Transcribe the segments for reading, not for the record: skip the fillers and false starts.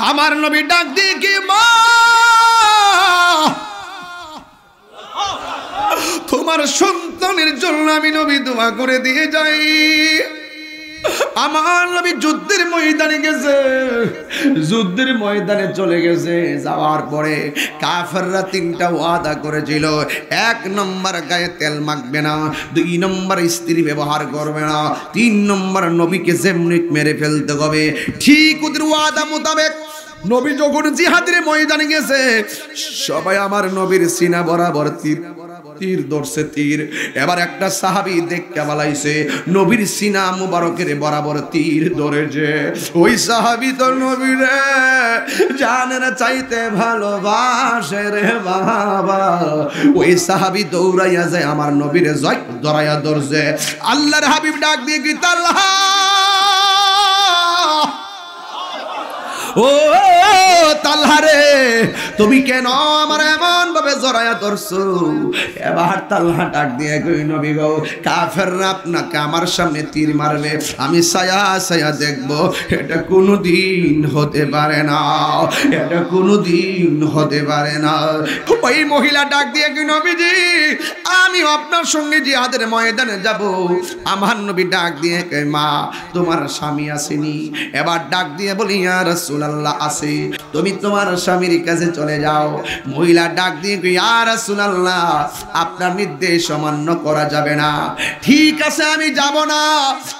আমার নবী ডাক দিয়ে কি মা তোমার সন্তানের জন্য আমি নবী দোয়া করে দিয়ে যাই। আমার নবী যুদ্ধের ময়দানে গেছে, যুদ্ধের ময়দানে চলে গেছে। যাওয়ার পরে কাফেররা তিনটা ওয়াদা করেছিল, 1 নম্বর গায়ে তেল মাখবে না, 2 নম্বর স্ত্রী ব্যবহার করবে না, 3 নম্বর নবীকে যেমনি মেরে ফেলতে হবে। ঠিক ওদের ওয়াদা মোতাবেক নবী যখন জিহাদের ময়দানে গেছে, সবাই আমার নবীর সিনা বরাবর তীর ধরছে, তীর। এবার একটা সাহাবী দেখতে বালাইছে নবীর সিনা মুবারকের বরাবর তীর ধরেছে। ওই সাহাবী তো নবীরে জানের চাইতে ভালোবাসে রে বাবা। ওই সাহাবী দৌড়াইয়া যায় আমার নবীরে জয় ধরাইয়া ধরছে। আল্লাহর হাবিব ডাক দিয়ে কি তালহা, ও তালহা রে তুমি কেন আমার এমন ভাবে জড়াইয়া ধরছো? এবার তালহা ডাক দিয়ে কই নবী গো, কাফেররা আপনাকে আমার সামনে তীর মারবে, আমি ছায়া ছায়া দেখবো, এটা কোনোদিন হতে পারে না, এটা কোনোদিন হতে পারে না। ওই মহিলা ডাক দিয়ে কই নবীজি আমি আপনার সঙ্গে জিহাদের ময়দানে যাব। আমার নবী ডাক দিয়ে কই মা তোমার স্বামী আসেনি? এবার ডাক দিয়ে বলি ইয়া রাসূলুল্লাহ আছে। তুমি তোমার স্বামীর কাছে চলে যাও। মহিলা ডাক দিয়ে কই ইয়া রাসূলুল্লাহ আপনার নির্দেশ অমান্য করা যাবে না। ঠিক আছে আমি যাব না,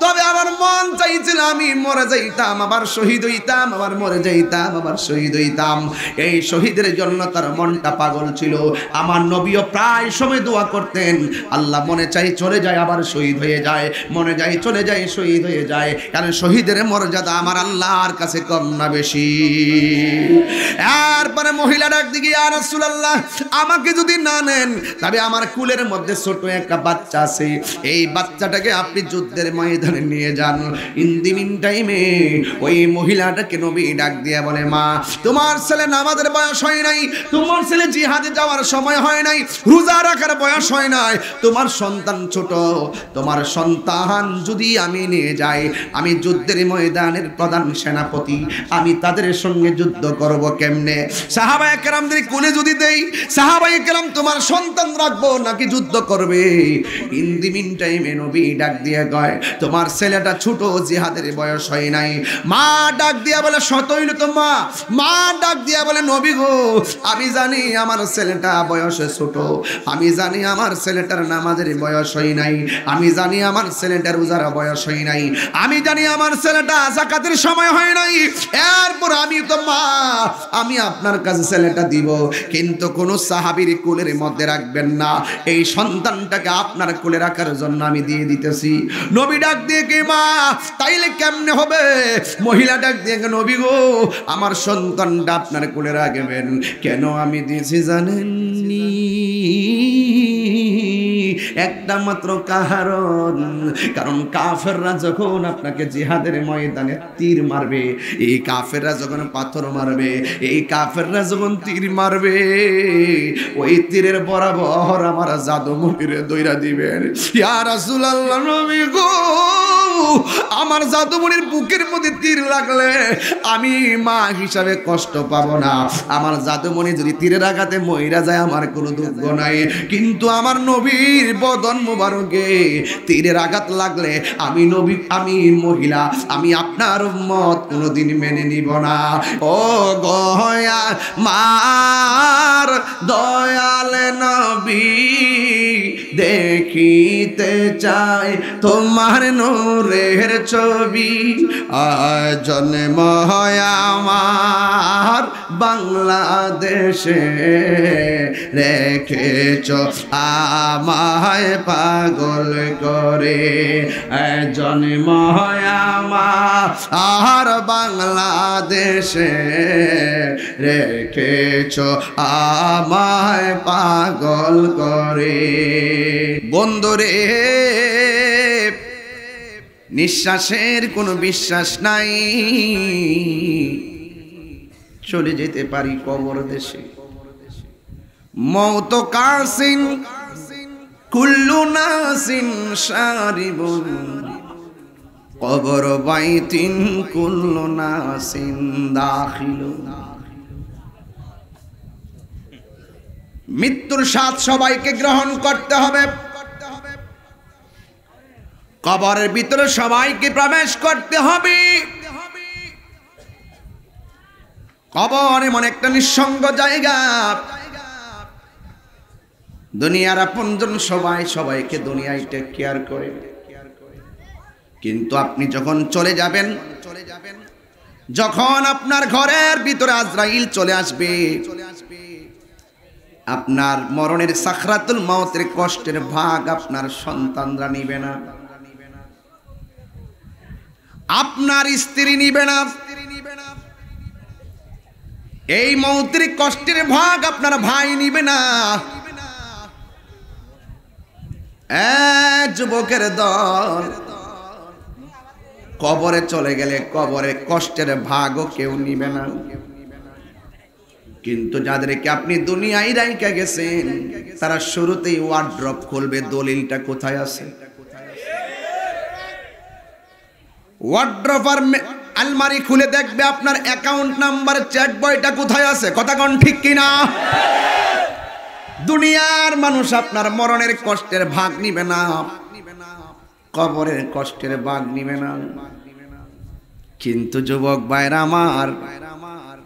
তবে আমার মন চাইছিল আমি মরে যাইতাম, আবার শহীদ হইতাম, আবার মরে যাইতাম, আবার শহীদ হইতাম। এই শহীদের জন্য তার মনটা পাগল ছিল। আমার নবীও প্রায় সময় দোয়া করতেন, আল্লাহ মনে চাই চলে যায় আবার শহীদ হয়ে যায়, মনে যায় চলে যায় শহীদ হয়ে যায়। কারণ শহীদের মর্যাদা আমার আল্লাহর কাছে কম না বেশি। এরপরে মহিলা ডাক দিকে ইয়া রাসূলুল্লাহ আমাকে যদি না নেন, তবে আমার কুলের মধ্যে ছোট একটা বাচ্চা আছে, এই বাচ্চাটাকে আপনি যুদ্ধের ময়দানে নিয়ে যান। ইন দি মিন টাইমে ওই মহিলাটাকে নবী ডাক দিয়ে বলে মা তোমার ছেলে নামাজের বয়স হয় নাই, তোমার ছেলে জিহাদে যাওয়ার সময় হয় নাই, রোজা রাখার বয়স হয় নাই, তোমার সন্তান ছোট, তোমার সন্তান যদি আমি নিয়ে যাই, আমি যুদ্ধের ময়দানের প্রধান সেনাপতি, আমি তাদের সঙ্গে যুদ্ধ করব কেমনে? সাহাবায়ে কেরামদের কোলে যদি দেই, সাহাবায়ে কেরাম তোমার সন্তান রাখবো নাকি যুদ্ধ করবে? ইন দি মিন টাইমে নবী ডাক দিয়ে কয় তোমার ছেলেটা ছোট, জিহাদের বয়স হয় নাই। মা ডাক দিয়া বলে সতইল তো মা, মা ডাক দিয়া বলে নবী গো আমি জানি আমার ছেলেটা বয়সে ছোট, আমি জানি আমার ছেলেটার নামাজের বয়স হয় নাই, আমি জানি আমার ছেলেটার রোজার বয়স হয় নাই, আমি জানি আমার ছেলেটা যাকাতের সময় হয় নাই। এরপর আমি তো মা আমি আপনার কাছে ছেলেটা দিব, কিন্তু কোন সাহাবীর কোলের মধ্যে রাখবেন না, এই সন্তানটাকে আপনার কোলে রাখার জন্য আমি দিয়ে দিতেছি। নবী ডাক দিয়ে কি মা তাইলে কেমনে হবে? মহিলা ডাক দিয়ে নবী গো আমার সন্তানটা আপনার কোলে রাখবেন। কেন আমি দিয়েছি জানেন? একটা মাত্র কারণ, কারণ কাফেররা যখন আপনাকে জিহাদের ময়দানে তীর মারবে, এই কাফেররা যখন পাথর মারবে, এই কাফেররা যখন তীর মারবে, ওই তীরের বরাবর আমার জাদুমণিরে দইরা দিবেন। ইয়া রাসূলুল্লাহ নবী গো আমার জাদুমণির বুকের মধ্যে তীর লাগলে আমি মা হিসাবে কষ্ট পাবো না, আমার জাদুমণি যদি তীরের আঘাতে মইরা যায় আমার কোনো দুঃখ নাই, কিন্তু আমার নবীর বদন মুবারকে তীরের আঘাত লাগলে আমি নবী, আমি মহিলা, আমি আপনার উম্মত কোনোদিন মেনে নিব না। ও গয়া মার দয়াল নবী দেখিতে চাই তোমার নূরের ছবি, আজ জন্ম হয় আমার বাংলাদেশে, রেখেছ আমায় পাগল করে, জন্ম হয় আমার বাংলাদেশে, রেখেছ আমায় পাগল করে। বন্ধুরে নিঃশ্বাসের কোনো বিশ্বাস নাই, চলে যেতে পারি কবর দেশে। মওত কাসিন কুল্লু নাসিন শারিবুন, কবর বাইতিন কুল্লু নাসিন দাখিলু। মৃত্যুর স্বাদ সবাইকে গ্রহণ করতে হবে। কবরের ভিতরে সবাইকে প্রবেশ করতে হবে। কবর এমন একটা নিঃসঙ্গ জায়গা, দুনিয়ার আপনজন সবাই সবাইকে দুনিয়ায় টেক কেয়ার করে, কিন্তু আপনি যখন চলে যাবেন, যখন আপনার ঘরের ভিতরে আজরাইল চলে আসবে, আপনার মরণের সাকরাতুল মাউতের কষ্টের ভাগ আপনার সন্তানরা নিবে না, আপনার স্ত্রী নিবে না, এই মৌতের কষ্টের ভাগ আপনার ভাই নিবে না। যুবকের দল কবরে চলে গেলে কবরে কষ্টের ভাগও কেউ নিবে না, কিন্তু যাদেরকে আপনি দুনিয়ায় রাইখা গেছেন তারা শুরুতেই ওয়ার্ড্রপ খুলবে, দলিলটা কোথায় আছে। ওয়ার্ড্রপ আর আলমারি খুলে দেখবে আপনার অ্যাকাউন্ট নাম্বার, চেক বইটা কোথায় আছে। কথা কোন ঠিক কিনা? দুনিয়ার মানুষ আপনার মরণের কষ্টের ভাগ নিবে না, কবরের কষ্টের ভাগ নিবে না। কিন্তু যুবক ভাইরা আমার,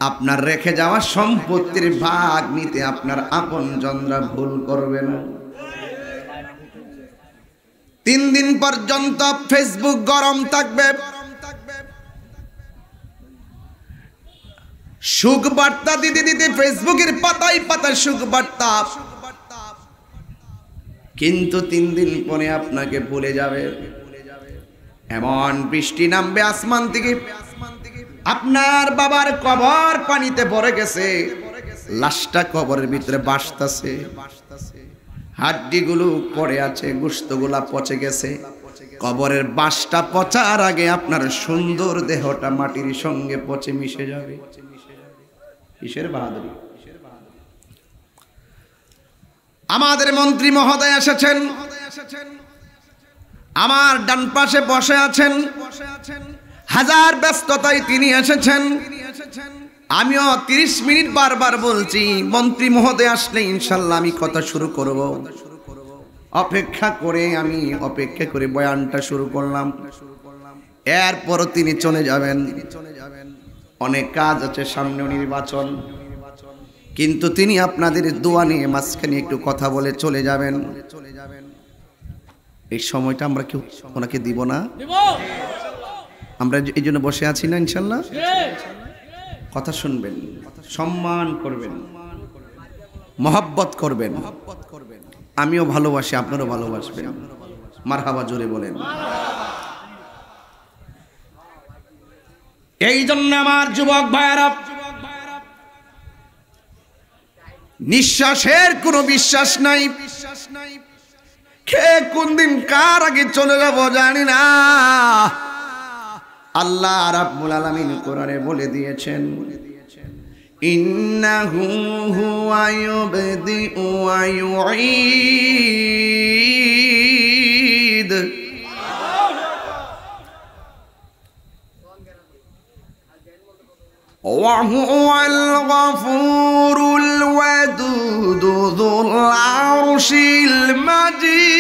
আপনার রেখে যাওয়া সম্পত্তির ভাগ নিতে আপনার আপনজনরা ভুল করবে না। 3 দিন পর্যন্ত ফেসবুক গরম থাকবে, সুখ বার্তা দিতে দিতে ফেসবুকের পাতায় পাতায় সুখ বার্তা, কিন্তু 3 দিন পরে আপনাকে ভুলে যাবে। এমন বৃষ্টি নামবে আসমান থেকে, আপনার বাবার কবর পানিতে ভরে গেছে, লাশটা কবরের ভিতরে ভাসতেছে, হাড্ডিগুলো পড়ে আছে, গোশতগুলা পচে গেছে। কবরের বাসটা পচার আগে আপনার সুন্দর দেহটা মাটির সঙ্গে পচে মিশে যাবে। কিসের বাহাদুরি! আমাদের মন্ত্রী মহোদয় এসেছেন, আমার ডান পাশে বসে আছেন, হাজার ব্যস্ততায় তিনি এসেছেন। আমিও 30 মিনিট বারবার বলছি মন্ত্রী মহোদয় আসলে ইনশাল্লাহ আমি কথা শুরু করব। অপেক্ষা করে বয়ানটা শুরু করলাম। এরপর তিনি চলে যাবেন, অনেক কাজ আছে, সামনে নির্বাচন, কিন্তু তিনি আপনাদের দোয়া নিয়ে মাঝখানে একটু কথা বলে চলে যাবেন। এই সময়টা আমরা কি ওনাকে দিব না? আমরা এই জন্য বসে আছি না ইনশাল্লাহ। কথা শুনবেন, সম্মান করবেন, মহব্বত করবেন। আমিও ভালোবাসি, আপনারও ভালোবাসবেন। মারহাবা জোরে বলেন। এই জন্য আমার যুবক ভাইয়েরা, নিঃশ্বাসের কোনো বিশ্বাস নাই, কে কোন দিন কার আগে চলে যাব জানি না। আল্লাহ রাব্বুল আলামিন কোরআনে বলে দিয়েছেন, ইন্নাহু হুয়া ইউবদিউ ওয়া ইউঈদ। وهو الغفور الودود ذو العرش المجيد.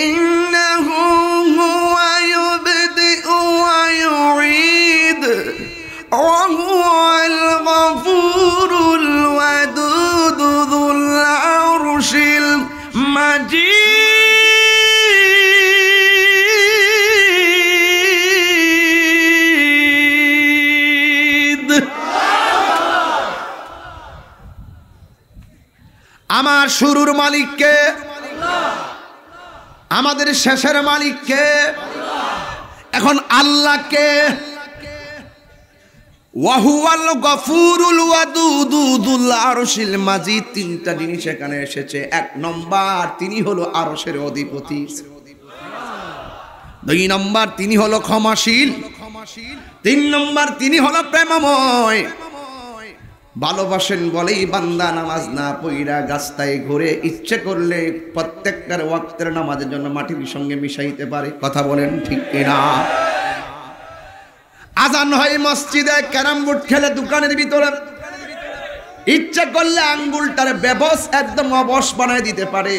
إنه هو يبدئ ويعيد وهو الغفور الودود ذو العرش المجيد. আমার শুরুর মালিককে, আমাদের শেষের মালিককে, এখন আল্লাহকে। ওয়াহুয়াল গফুরুল ওয়াদুদু যুল আরশিল মাজিদ। 3টা জিনিস এখানে এসেছে। 1 নম্বর, তিনি হলো আরশের অধিপতি। 2 নম্বর, তিনি হলো ক্ষমাশীল। 3 নম্বর, তিনি হলো প্রেমময়। ভালোবাসেন বলেই বান্দা নামাজ না পইরা গাছটায় ঘুরে ইচ্ছে করলে প্রত্যেকটার ওয়াক্তের নামাজের জন্য মাটির সঙ্গে মিশাইতে পারে। কথা বলেন ঠিক কিনা? আজান হয় মসজিদে, ক্যারাম বোর্ড খেলে দোকানের ভিতরে, ইচ্ছা করলে আঙ্গুলটার বেবস একদম অবশ বানায় দিতে পারে।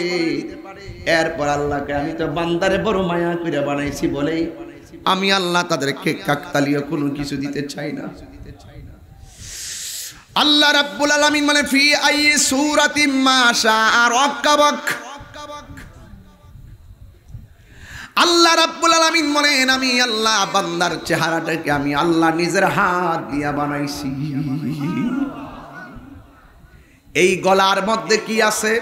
এরপর আল্লাহকে আমি তো বান্দারে বড় মায়া করে বানাইছি বলে আমি আল্লাহ তাদেরকে কাকতালীয় কোনো কিছু দিতে চাই না। আল্লাহ রাব্বুল আলামিন মানে ফি আই সূরাতিম মা শাআ রাক্কাবাক। আল্লাহ রাব্বুল আলামিন বলেন আমি আল্লাহ বান্দার চেহারাটাকে আমি আল্লাহ নিজের হাত দিয়া বানাইছি। এই গলার মধ্যে কি আছে?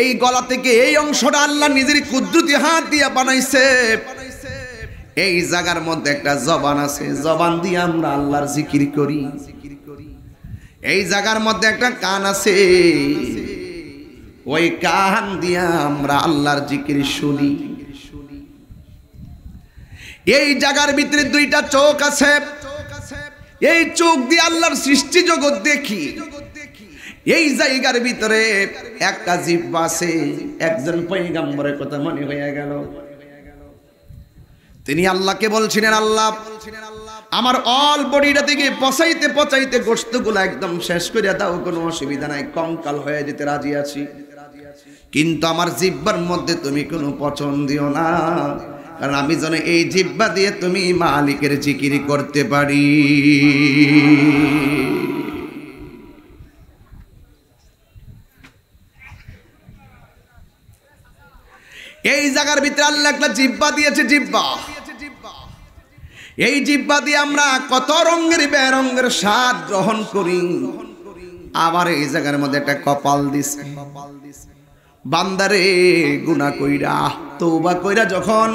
এই গলা থেকে এই অংশটা আল্লাহ নিজের কুদরতি হাত দিয়া বানাইছে। এই জায়গার মধ্যে একটা জবান আছে, জবান দিয়ে আমরা আল্লাহর জিকির করি। এই জায়গার মধ্যে একটা কান আছে, ওই কান দিয়া আমরা আল্লাহর জিকির শুনি। এই জায়গার ভিতরে দুইটা চোখ আছে, এই চোখ দিয়ে আল্লাহর সৃষ্টি জগৎ দেখি। এই জায়গার ভিতরে একটা জিহ্বা আছে। একজন পয়গম্বরের কথা মনে হয়ে গেল, তিনি আল্লাহকে বলছিলেন আল্লাহ আমার অল বডিটা থেকে পচাইতে পচাইতে গোশতগুলো একদম শেষ করে দাও, কোনো অসুবিধা নাই, কঙ্কাল হয়ে যেতে রাজি আছি, কিন্তু আমার জিহ্বার মধ্যে তুমি কোনো পচন দিও না, কারণ আমি যেন এই জিহ্বা দিয়ে তুমি মালিকের জিকির করতে পারি। এই জায়গার ভিতরে আল্লাহ একটা জিহ্বা দিয়েছে, জিহ্বা। এই জিহ্বা দিয়ে আমরা কত রঙের বেরঙের স্বাদ গ্রহণ করি। আবার এই জায়গার মধ্যে একটা কপাল দিছে, বান্দারে গুনাহ কইরা তওবা কইরা যখন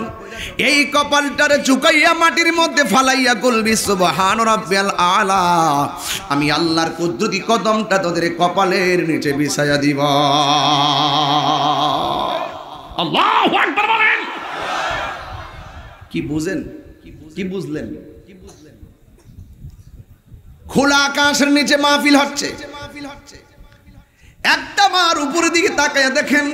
এই কপালটারে ঝুঁকাইয়া মাটির মধ্যে ফালাইয়া বলবি সুবহান রাব্বিয়াল আলা, আমি আল্লাহর কুদরতি কদমটা তোদের কপালের নিচে বিছায়া দিব। আল্লাহু আকবার বলেন। কি বুঝেন? কি বুঝলেন? খোলা আকাশের নিচে মাহফিল হচ্ছে, একটা মার উপরের দিকে তাকায়া দেখেন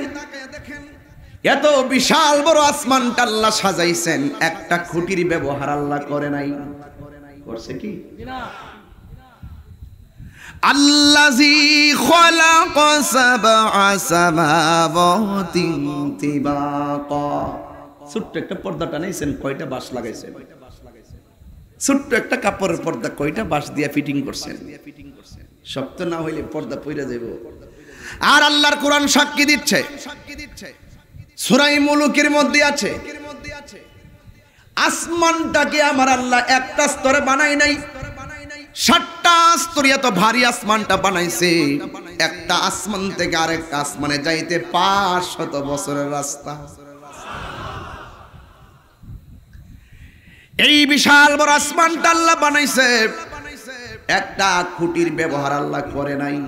এত বিশাল বড় আসমানটা আল্লাহ সাজাইছেন, একটা খুঁটির ব্যবহার আল্লাহ করে নাই। করছে কি? আল্লাযী খালাকা সাবআ সামাওয়াতিন তিবাকা। ছোট্ট একটা পর্দা টানাইছেন, কয়টা বাঁশ লাগাইছেন? ছোট্ট একটা কাপড়ের পর্দা কয়টা বাঁশ দিয়া ফিটিং করছেন? শক্ত না হইলে পর্দা পইরা যাইব। আর আল্লাহর কোরআন সাক্ষী দিচ্ছে, সূরা মুলুকের মধ্যে আছে আসমানটাকে আমার আল্লাহ একটা স্তরে বানাই নাই, 7টা স্তরে এত ভারী আসমানটা বানাইছে। একটা আসমান থেকে আরেকটা আসমানে যাইতে 500 বছরের রাস্তা। এই বিশাল বড় আসমানটা আল্লাহ বানাইছে, একটা খুঁটির ব্যবহার আল্লাহ করে নাই।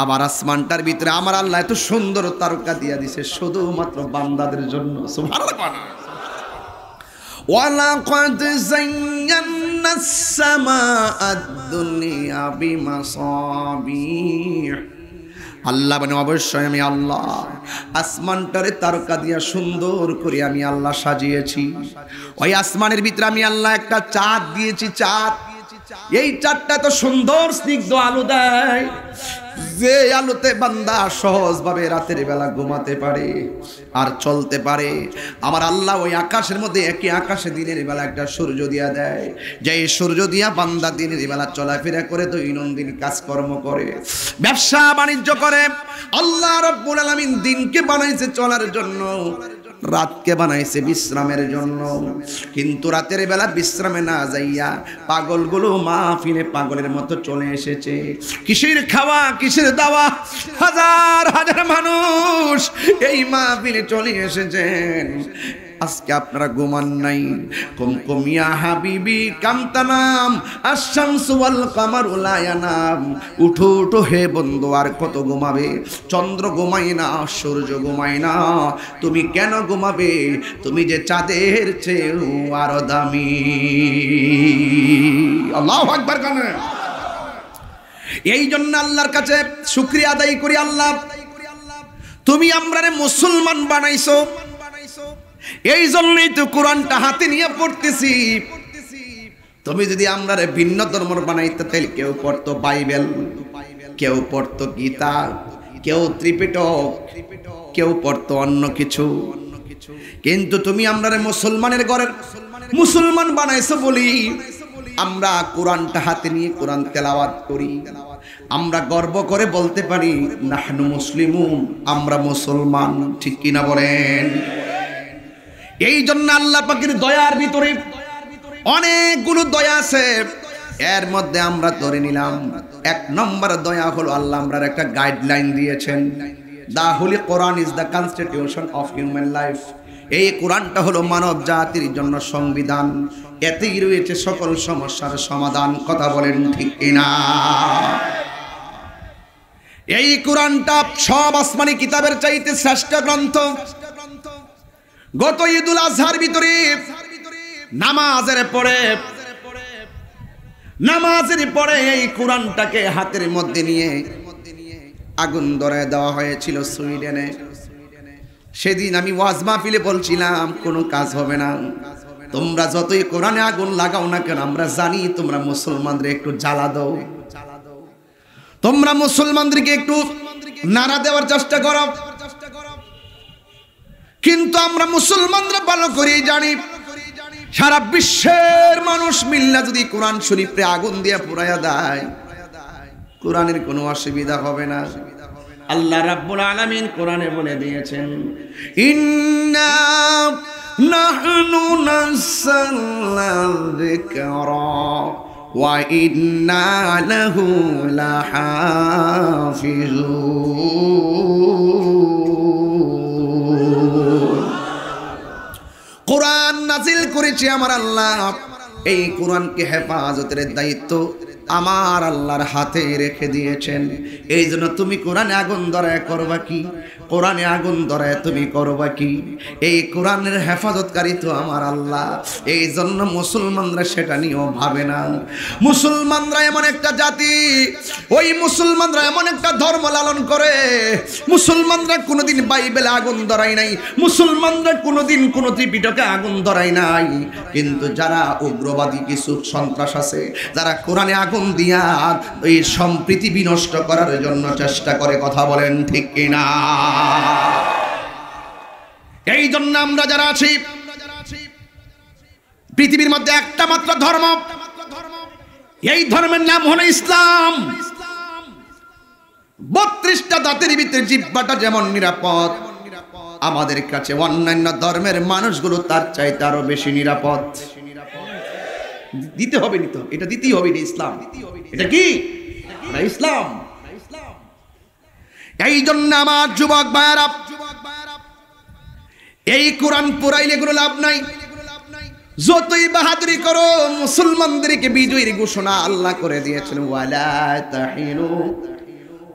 আবার আসমানটার ভিতরে আমার আল্লাহ এত সুন্দর তারকা দিয়া দিছে শুধুমাত্র বান্দাদের জন্য। সুবহানাল্লাহ। ওয়ালাকাদ যায়্যানাস সামাআদ দুনিয়া বিমাসাবিহ। আল্লাহ মানে অবশ্যই আমি আল্লাহ আসমানটারে তারকা দিয়া সুন্দর করে আমি আল্লাহ সাজিয়েছি। ওই আসমানের ভিতরে আমি আল্লাহ একটা চাঁদ দিয়েছি, চাঁদ। এই চাঁদটা তো সুন্দর স্নিগ্ধ আলো দেয়, যে আলোতে বান্দা সহজভাবে রাতের বেলা ঘুমাতে পারে আর চলতে পারে। আমার আল্লাহ ওই আকাশের মধ্যে একই আকাশে দিনের বেলা একটা সূর্য দিয়া দেয়, যে এই সূর্য দিয়া বান্দা দিনের বেলা চলাফেরা করে, দৈনন্দিন কাজকর্ম করে, ব্যবসা বাণিজ্য করে। আল্লাহ রাব্বুল আলামিন দিনকে বানাইছে চলার জন্য, রাতকে বানাইছে বিশ্রামের জন্য। কিন্তু রাতের বেলা বিশ্রামে না যাইয়া পাগলগুলো মাহফিলে পাগলের মতো চলে এসেছে। কিসের খাওয়া, কিসের দাওয়া, হাজার হাজার মানুষ এই মাহফিলে চলে এসেছেন। আজকে আপনারা ঘুমান নাই। কুমকুমিয়া হাবিবি কামতানাম আশ-শামসু ওয়াল কামারু লা ইয়ানাম। উঠো উঠো হে বন্ধু, আর কত ঘুমাবে? চন্দ্র ঘুমায় না, সূর্য ঘুমায় না, তুমি কেন ঘুমাবে? তুমি যে চাঁদের চেয়েও আরো দামি। আল্লাহু আকবার। এই জন্য আল্লাহর কাছে শুকরিয়া আদায় করি, আল্লাহ তুমি আমরারে মুসলমান বানাইছো, এই জন্যই তো কোরআনটা হাতে নিয়ে পড়তেছি। তুমি যদি আমরারে ভিন্ন ধর্মের বানাইতে, তাহলে কেউ পড়তো বাইবেল, কেউ পড়তো গীতা, কেউ ত্রিপিটক, কেউ পড়তো অন্য কিছু। কিন্তু তুমি আমরারে মুসলমানের ঘরের মুসলমান বানাইছো বলি আমরা কোরআনটা হাতে নিয়ে কোরআন তেলাওয়াত করি। আমরা গর্ব করে বলতে পারি নাহনু মুসলিমুন, আমরা মুসলমান। ঠিক কিনা বলেন? এই জন্য আল্লাহ পাকের দয়ার ভিতরে অনেকগুলো দয়া আছে, এর মধ্যে আমরা ধরে নিলাম 1 নম্বর দয়া হলো আল্লাহ আমরার একটা গাইডলাইন দিয়েছেন। The holy Quran is the constitution of human life. এই কোরআনটা হলো মানব জাতির জন্য সংবিধান, এতেই রয়েছে সকল সমস্যার সমাধান। কথা বলেন ঠিক কিনা? এই কোরআনটা সব আসমানি কিতাবের চাইতে শ্রেষ্ঠ গ্রন্থ। গত ঈদুল আজহার ভিতরে নামাজের পরে এই কোরআনটাকে হাতের মধ্যে নিয়ে আগুন ধরায় দেওয়া হয়েছিল সুইডেনে। সেদিন আমি ওয়াজ মাহফিলে বলছিলাম কোনো কাজ হবে না, তোমরা যতই কোরআনে আগুন লাগাও না কেন, আমরা জানি তোমরা মুসলমানদের একটু জ্বালা দাও, তোমরা মুসলমানদেরকে একটু নাড়া দেওয়ার চেষ্টা করো। কিন্তু আমরা মুসলমানরা ভালো করেই জানি, সারা বিশ্বের মানুষ মিল্লা যদি কোরআন শরীফে আগুন দিয়ে পুরাইয়া দেয়, কোরআনের কোনো অসুবিধা হবে না। আল্লাহ রাব্বুল আলামিন কোরআনে বলে দিয়েছেন, ইন্না নাহনু নাযালনা যিকরা ওয়া ইন্না লাহু লাহাফিজুন। কোরআন নাজিল করেছি আমার আল্লাহ, এই কোরআনকে হেফাজতের দায়িত্ব আমার আল্লাহর হাতে রেখে দিয়েছেন। এই জন্য তুমি কোরআনে আগুন ধরায় করবা কি? কোরআনে আগুন ধরায় তুমি করবা কি? এই কোরআনের হেফাজতকারী তো আমার আল্লাহ। এই জন্য মুসলমানরা সেটা নিয়েও ভাবে না। মুসলমানরা এমন একটা জাতি, ওই মুসলমানরা এমন একটা ধর্ম লালন করে, মুসলমানরা কোনোদিন বাইবেলে আগুন ধরায় নাই, মুসলমানরা কোনোদিন কোনো ত্রিপিটকে আগুন ধরায় নাই। কিন্তু যারা উগ্রবাদী কিছু সন্ত্রাস আছে, যারা কোরআনে আগুন দিয়া এই সম্প্রীতি বিনষ্ট করার জন্য চেষ্টা করে। কথা বলেন ঠিক কিনা? এই জন্য আমরা যারা আছি, পৃথিবীর মধ্যে একটা মাত্র ধর্ম, এই ধর্মের নাম হলো ইসলাম। 32টা জাতির ভিতরে জিহ্বাটা যেমন নিরাপদ, আমাদের কাছে অন্যান্য ধর্মের মানুষগুলো তার চাইতে আরো বেশি নিরাপদ। দিতে হবে, নিতে হবে, এটা দিতেই হবে। ইসলাম এটা কি? ইসলাম। এই জন্য আমার যুবক ভাইরা, এই কোরআন পড়াইলে কোনো লাভ নাই। যতই বাহাদুরি করো, মুসলমানদেরকে বিজয়ীর ঘোষণা আল্লাহ করে দিয়েছেন, ওয়ালা তাহিনু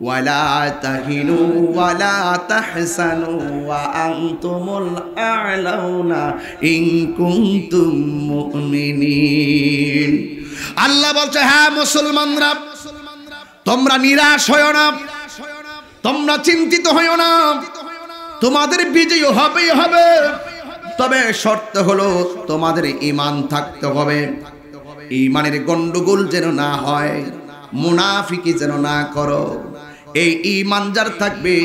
ওয়ালা তাহিনু ওয়ালা তাহসানু ওয়া আনতুমুল আ'লাউনা ইন কুনতুম মুমিনিন। আল্লাহ বলছে, হ্যাঁ মুসলমানরা, তোমরা নিরাশ হয়ো না, তোমরা চিন্তিত হয়ো না, তোমাদের বিজয় হবেই হবে। তবে শর্ত হলো তোমাদের ঈমান থাকতে হবে। ঈমানের গন্ডগোল যেন না হয়, মুনাফিকি যেন না করো। এই ঈমান যার থাকবে,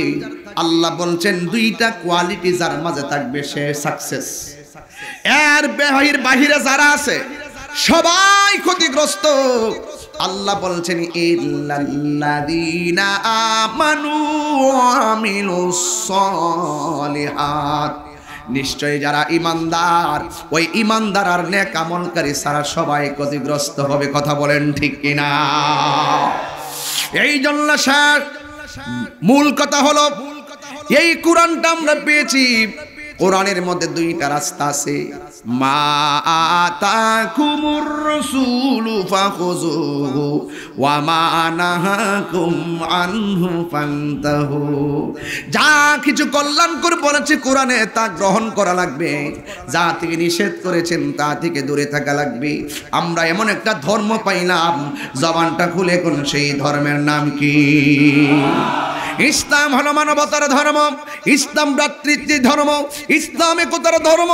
আল্লাহ বলছেন 2টা কোয়ালিটি যার মাঝে থাকবে সে সাকসেস। এর বাহিরে যারা আছে সবাই ক্ষতিগ্রস্ত। আল্লাহ বলছেন, ইল্লাল্লাযীনা আমানু ওয়া আমিলুস সালিহাত, নিশ্চয় যারা ঈমানদার, ওই ঈমানদার আর নেক আমলকারী সারা সবাই ক্ষতিগ্রস্ত হবে। কথা বলেন ঠিক কিনা? এই জন্য মূল কথা হলো, এই কোরআনটা আমরা পেয়েছি কোরআনের মধ্যে দুইটা রাস্তা আছে, মা আতাকুমুর রাসূলু ফাখুযুহু ওয়া মা নাহাকুম আনহু ফান্তাহু। যা কিছু কল্যাণকর বলেছে কোরআনে তা গ্রহণ করা লাগবে, যা থেকে নিষেধ করেছেন তা থেকে দূরে থাকা লাগবে। আমরা এমন একটা ধর্ম পাইলাম, জবানটা খুলে কোন সেই ধর্মের নাম কি? ইসলাম হলো মানবতার ধর্ম, ইসলাম ভ্রাতৃত্বের ধর্ম, ইসলাম একতার ধর্ম,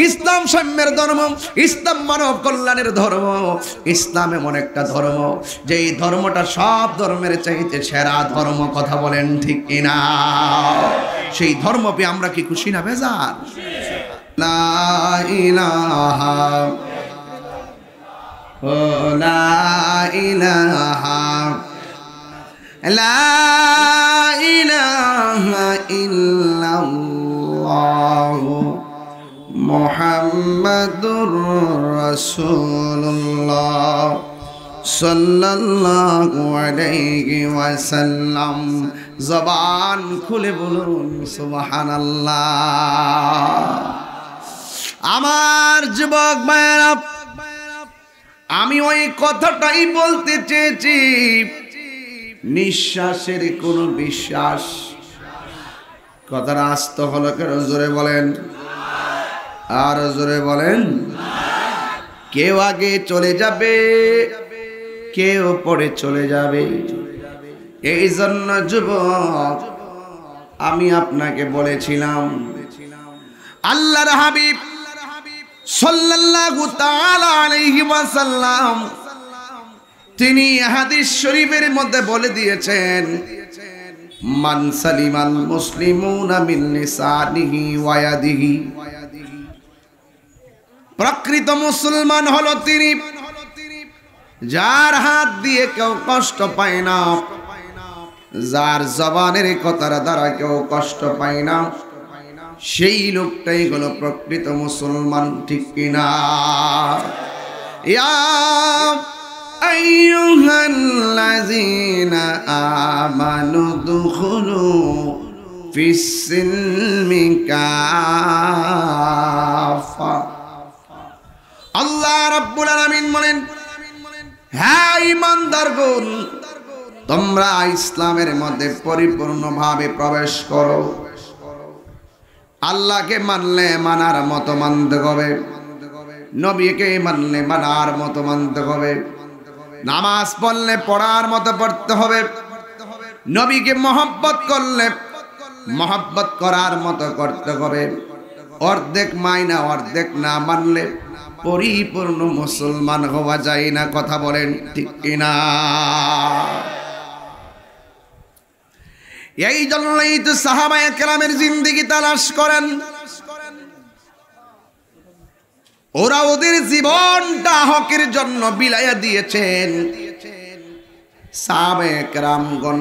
ইসলাম সাম্যের ধর্ম, ইসলাম মানব কল্যাণের ধর্ম। ইসলাম এমন একটা ধর্ম যেই ধর্মটা সব ধর্মের চাইতে সেরা ধর্ম। কথা বলেন ঠিক কিনা? সেই ধর্ম পেয়ে আমরা কি খুশি না বেজার? লা ইলাহা ও লা ইলাহা লা ইলাহা ইল্লাল্লাহ মুহাম্মাদুর রাসূলুল্লাহ সাল্লাল্লাহু আলাইহি ওয়াসাল্লাম। জবান খুলে বলুন সুবহানাল্লাহ। আমার যুবক ভাইরা, আমি ওই কথাটাই বলতে চেয়েছি, নিঃশ্বাসের কোনো বিশ্বাস। কথাটা আস্ত হলো কেন? জোরে বলেন, আর জোরে বলেন। কেউ আগে চলে যাবে, কেউ পরে চলে যাবে। এই জন্য যুবক আমি আপনাকে বলেছিলাম, আল্লাহর হাবিব সাল্লাল্লাহু তাআলা আলাইহি ওয়াসাল্লাম তিনি হাদিস শরীফের মধ্যে বলে দিয়েছেন, মান সালিমাল মুসলিমুনা মিন লিসানিহি ওয়া ইয়াদিহি। প্রকৃত মুসলমান হলো তিনি যার হাত দিয়ে কেউ কষ্ট পায় না, যার জবানের কথার দ্বারা কেউ কষ্ট পায় না, সেই লোকটাই হলো প্রকৃত মুসলমান। ঠিক কিনা? ইয়া আইয়ুহাল্লাযীনা আমানু দুখুলু ফিস-সিলমি কাফা। আল্লাহ রাব্বুল আলামিন বলেন, হ্যাঁ ঈমানদারগণ, তোমরা ইসলামের মধ্যে পরিপূর্ণভাবে প্রবেশ করো। আল্লাহকে মানলে মানার মতো মানতে হবে, নবীকে মানলে মানার মতো মানতে হবে, নামাজ পড়লে পড়ার মতো পড়তে হবে, নবীকে মহব্বত করলে মহব্বত করার মতো করতে হবে। অর্ধেক মাইনা অর্ধেক না মানলে পরিপূর্ণ মুসলমান হওয়া যায় না। কথা বলেন ঠিক কিনা? এই জন্যই তো সাহাবায়ে কেরামের জিন্দেগি তালাশ করেন, ওরা ওদের জীবনটা হকের জন্য বিলাইয়া দিয়েছেন। সাহাবায়ে কেরামগণ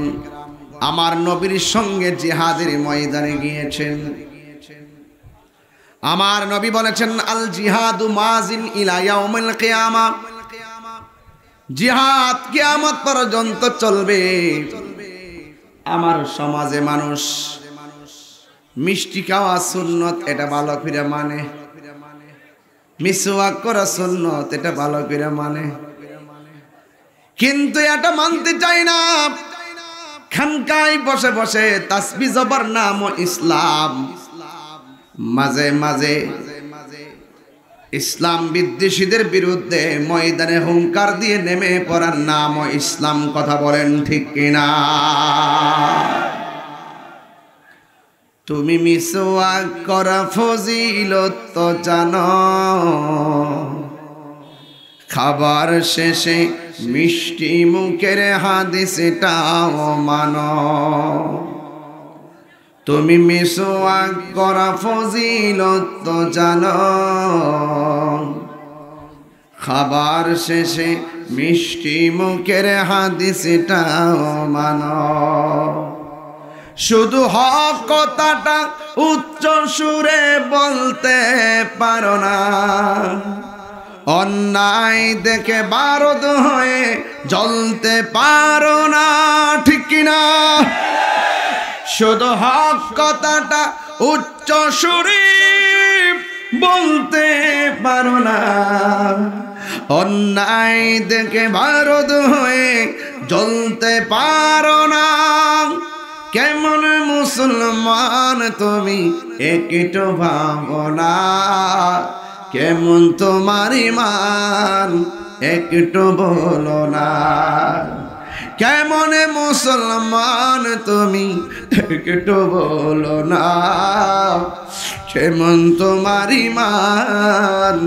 আমার নবীর সঙ্গে জিহাদের ময়দানে গিয়েছেন। আমার নবী বলেছেন, আল জিহাদু মাজিন ইলা ইয়াউমিল কিয়ামা। জিহাদ কিয়ামত পর্যন্ত চলবে। আমার সমাজে মানুষ মিষ্টি খাওয়া সুন্নত, এটা ভালো করে মানে, মিসওয়াক করা সুন্নত, এটা ভালো করে মানে, কিন্তু এটা মানতে চাই না। খানকায় বসে বসে তাসবিহ জবার নাম ইসলাম, মাঝে মাঝে ইসলাম বিদ্বেষীদের বিরুদ্ধে ময়দানে হুঙ্কার দিয়ে নেমে পড়ার নাম ইসলাম। কথা বলেন ঠিক কিনা? তুমি মিসওয়াক করা ফজিলত তো জানো, খাবার শেষে মিষ্টি মুখের হাদিসটাও মানো। তুমি মিসওয়াক করা ফজিলত তো জানো, খাবার শেষে মিষ্টি মুখের হাদিসটাও মানো। শুধু হক কথাটা উচ্চ সুরে বলতে পারো না, অন্যায় দেখে বারদ হয়ে জ্বলতে পারো না। ঠিক কিনা? শুধু হক কথাটা উচ্চ সুরে বলতে পারো না, অন্যায় দেখে ভারত হয়ে জ্বলতে পারো না। কেমন মুসলমান তুমি একটু ভাবো না, কেমন তোমার ঈমান একটু বলো না। কেমন মুসলমান তুমি একটু বলো না, কেমন তোমার ঈমান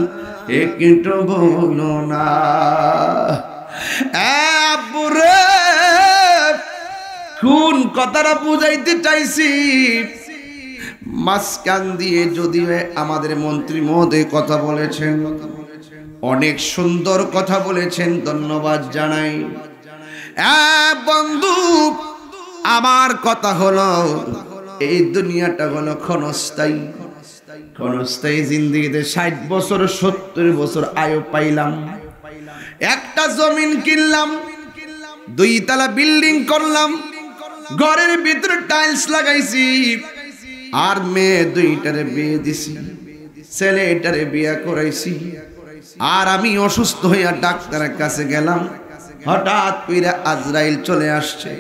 একটু বলো না। আব্বুরে কোন কথাটা বুঝাইতে চাইছি, মাঝখান দিয়ে যদিও আমাদের মন্ত্রী মহোদয় কথা বলেছেন, অনেক সুন্দর কথা বলেছেন, ধন্যবাদ জানাই। বন্ধু, আমার কথা হলো এই দুনিয়াটা হলো ক্ষণস্থায়ী। ক্ষণস্থায়ী জিন্দেগিতে 60 বছর 70 বছর আয়ু পাইলাম, একটা জমিন কিনলাম, 2 তলা বিল্ডিং করলাম, ঘরের ভিতরে টাইলস লাগাইছি, আর মেয়ে 2টারে বিয়ে দিছি, ছেলেটারে বিয়ে করাইছি। আর আমি অসুস্থ হইয়া ডাক্তারের কাছে গেলাম, হঠাৎ করে আজরাইল চলে আসছে।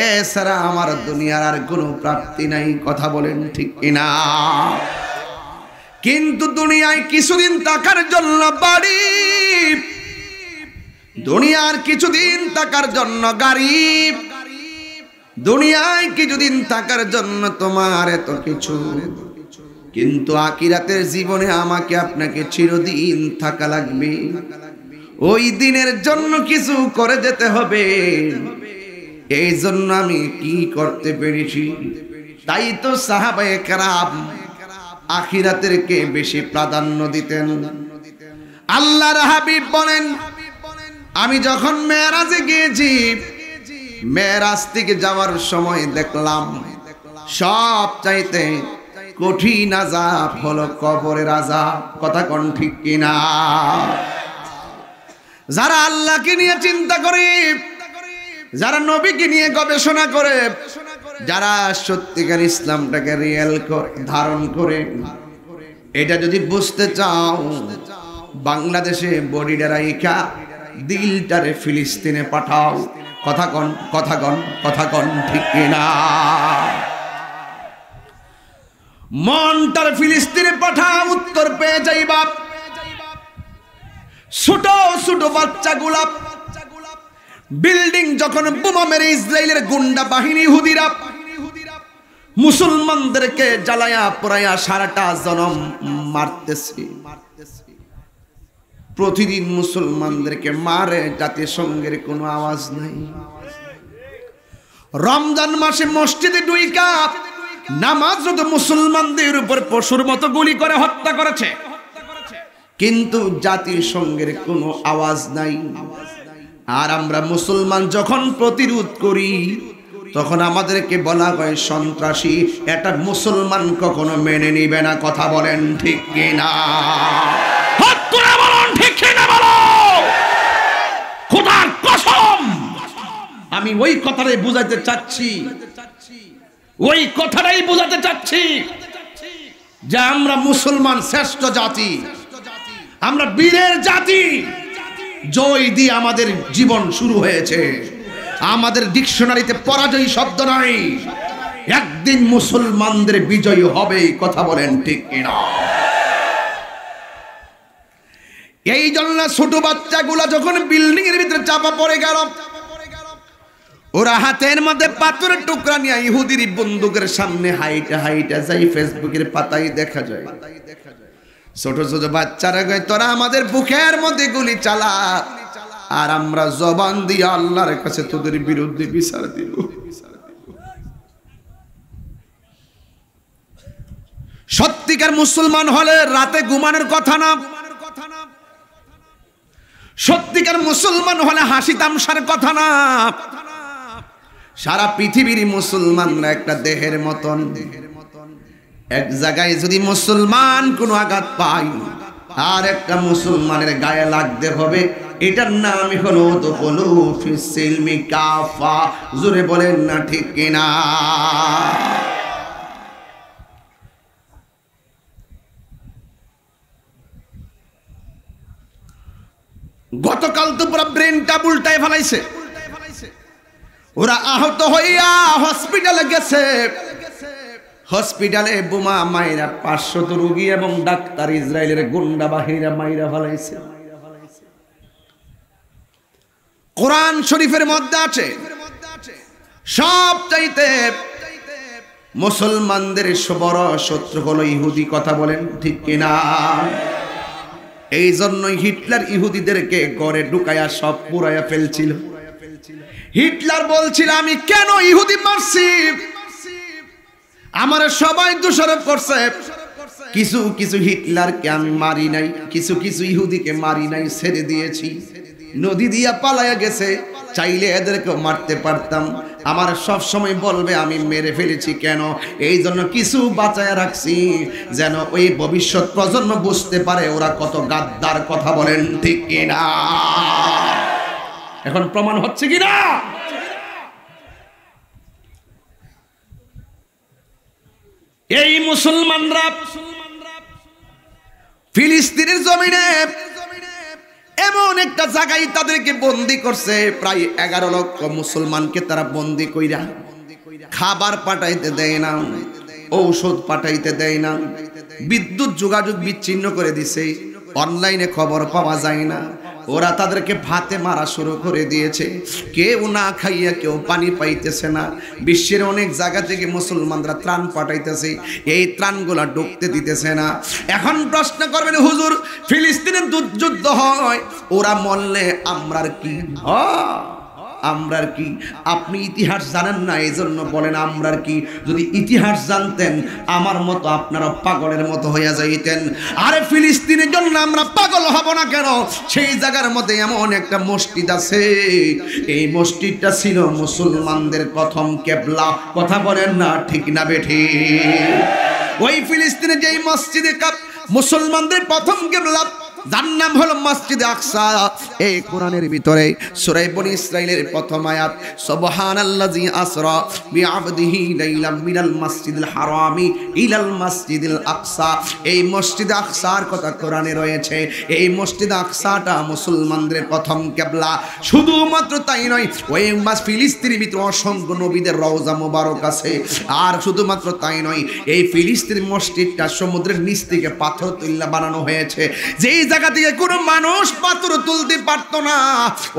এছাড়া আমার দুনিয়ার আর কোনো প্রাপ্তি নাই, কথা বলেন ঠিক কিনা? কিন্তু দুনিয়ায় কিছুদিন থাকার জন্য বাড়ি, দুনিয়ার কিছুদিন থাকার জন্য গাড়ি, দুনিয়ায় কিছুদিন থাকার জন্য তোমার এত কিছু, কিন্তু আখিরাতের জীবনে আমাকে আপনাকে চিরদিন থাকা লাগবে। ওই দিনের জন্য কিছু করে যেতে হবে। এই জন্য আমি কি করতে পেরেছি, তাই তো সাহাবায়ে কেরাম আখিরাতেরকে বেশি প্রাধান্য দিতেন। আল্লাহর হাবিব বলেন, আমি যখন মেরাজে গিয়েছি, মেরাজ থেকে যাওয়ার সময় দেখলাম সব চাইতে কঠিন আযাব হলো কবরের আযাব। কথা কোন ঠিক কিনা? যারা আল্লাহকে নিয়ে চিন্তা করে, যারা নবীকে নিয়ে গবেষণা করে, যারা সত্যিকার ইসলামটাকে রিয়েল ধারণ করে, এটা যদি বুঝতে চাও, বাংলাদেশে বডিটা রাইখা দিলটারে ফিলিস্তিনে পাঠাও। কথা কন, কথা কন, কথা কন ঠিক কিনা? মনটার ফিলিস্তিনে পাঠাও, উত্তর পেয়ে যাইবা। ছোট ছোট বাচ্চাগুলা বিল্ডিং যখন বোমা মেরে ইসরায়েলের গুন্ডা বাহিনী ইহুদিরা মুসলমানদেরকে জ্বালায়া পোড়ায়া সারাটা জনম মারতেছে, প্রতিদিন মুসলমানদেরকে মারে, জাতিসংঘের কোনো আওয়াজ নাই। রমজান মাসে মসজিদে ঢুইকা নামাজরত মুসলমানদের উপর পশুর মতো গুলি করে হত্যা করেছে, কিন্তু জাতিসংঘের কোনো আওয়াজ নাই। আর আমরা মুসলমান যখন প্রতিরোধ করি, তখন আমাদেরকে বলা হয় সন্ত্রাসী। এটা মুসলমান কখনো মেনে নিবে না। কথা বলেন ঠিক কিনা? খোদার কসম, আমি ওই কথাটাই বুঝাতে চাচ্ছি, ওই কথাটাই বোঝাতে চাচ্ছি যে আমরা মুসলমান শ্রেষ্ঠ জাতি, আমরা বীরের জাতি। জয় দিয়ে আমাদের জীবন শুরু হয়েছে। আমাদের ডিকশনারিতে পরাজয় শব্দ নাই। একদিন মুসলমানদের বিজয় হবে। কথা বলেন ঠিক কিনা? এই জন্য ছোট বাচ্চাগুলা যখন বিল্ডিং এর ভিতরে চাপা পড়ে গেল, ওরা হাতের মধ্যে পাথরের টুকরা নিয়ে ইহুদির বন্দুকের সামনে হাইটা হাইটা যাই। ফেসবুকের পাতায় দেখা যায় ছোট ছোট বাচ্চারা কয়, তোরা আমাদের বুকের মধ্যে গুলি চালা, আর আমরা জবান দিয়ে আল্লাহর কাছে তোদের বিরুদ্ধে বিচার দিব। সত্যিকার মুসলমান হলে রাতে ঘুমানোর কথা না। সত্যিকার মুসলমান হলে হাসি তামসার কথা না। সারা পৃথিবীর মুসলমানরা একটা দেহের মতন। এক জায়গায় যদি মুসলমান কোনো আঘাত পায়, আর একটা মুসলমানের গায়ে লাগতে হবে, এটার নামই হলো দুখুলু ফিস সিলমি কাফা। জোরে বলেন না ঠিক কিনা? প্লেনটা উল্টায় ফেলাইছে। ওরা আহত হইয়া হসপিটালে গেছে। হসপিটালে বোমা মাইরা 500 রোগী এবং ডাক্তার ইসরায়েলের গুন্ডা বাহিনীরা মাইরা ফেলাইছে। কোরআন শরীফের মধ্যে আছে সব চাইতে মুসলমানদের বড় শত্রু হলো ইহুদি। কথা বলেন ঠিক কিনা? এই জন্যই হিটলার ইহুদিদেরকে ঘরে ঢুকায়া সব পুরাইয়া ফেলছিল। হিটলার বলছিল আমি কেন ইহুদি মারছি, আমার সবাই দোষারোপ করছে। কিছু কিছু হিটলারকে আমি মারি নাই, কিছু কিছু ইহুদিকে মারি নাই, ছেড়ে দিয়েছি। নদী দিয়া পালায়া গেছে, চাইলে এদেরকে মারতে পারতাম। আমার সব সময় বলবে আমি মেরে ফেলেছি কেন, এই জন্য কিছু বাঁচায়া রাখছি যেন ওই ভবিষ্যৎ প্রজন্ম বুঝতে পারে ওরা কত গাদ্দার। কথা বলেন ঠিক কিনা? এখন প্রমাণ হচ্ছে কিনা? এই মুসলমানরা ফিলিস্তিনের জমিনে এমন একটা জায়গায় তাদেরকে বন্দী করছে, প্রায় 11 লক্ষ মুসলমানকে তারা বন্দী কইরা খাবার পাঠাইতে দেয় না, ঔষধ পাঠাইতে দেয় না, বিদ্যুৎ যোগাযোগ বিচ্ছিন্ন করে দিছে, অনলাইনে খবর পাওয়া যায় না। ওরা তাদেরকে ভাতে মারা শুরু করে দিয়েছে। কেউ না খাইয়া কেউ পানি পাইতেছে না। বিশ্বের অনেক জায়গা থেকে মুসলমানরা ত্রাণ পাঠাইতেছে, এই ত্রাণগুলা ঢুকতে দিতেছে না। এখন প্রশ্ন করবেন হুজুর ফিলিস্তিনের যুদ্ধ হয়, ওরা মরলে আমরার কি? আমরার কি? আপনি ইতিহাস জানেন না, এই জন্য বলেন আমরার কি। যদি ইতিহাস জানতেন আমার মতো আপনারা পাগলের মতো হইয়া যাইতেন। আরে ফিলিস্তিনের জন্য আমরা পাগল হব না কেন? সেই জায়গার মধ্যে এমন একটা মসজিদ আছে, এই মসজিদটা ছিল মুসলমানদের প্রথম কেবলা। কথা বলেন না ঠিক না বেঠি? ওই ফিলিস্তিনে যেই মসজিদে মুসলমানদের প্রথম কেবলা, যার নাম হলো মসজিদে আকসা। এই কোরআনের ভিতরে সূরা বনী ইসরাঈলের প্রথম আয়াত, সুবহানাল্লাযী আসরা বিআবদিহি লাইলাম মিনাল মাসজিদিল হারামি ইলাল মাসজিদিল আকসা। এই মসজিদে আকসার কথা কোরআনে রয়েছে। এই মসজিদে আকসাটা মুসলমানদের প্রথম কিবলা। শুধুমাত্র তাই নয়, ওই ফিলিস্তিনের ভিতরে অসংখ্য নবীদের রওজা মোবারক আছে। আর শুধুমাত্র তাই নয়, এই ফিলিস্তিন মসজিদটা সমুদ্রের নিচ থেকে পাথর তুলে বানানো হয়েছে। যেই জায়গা থেকে কোনো মানুষ পাথর তুলতে পারত না,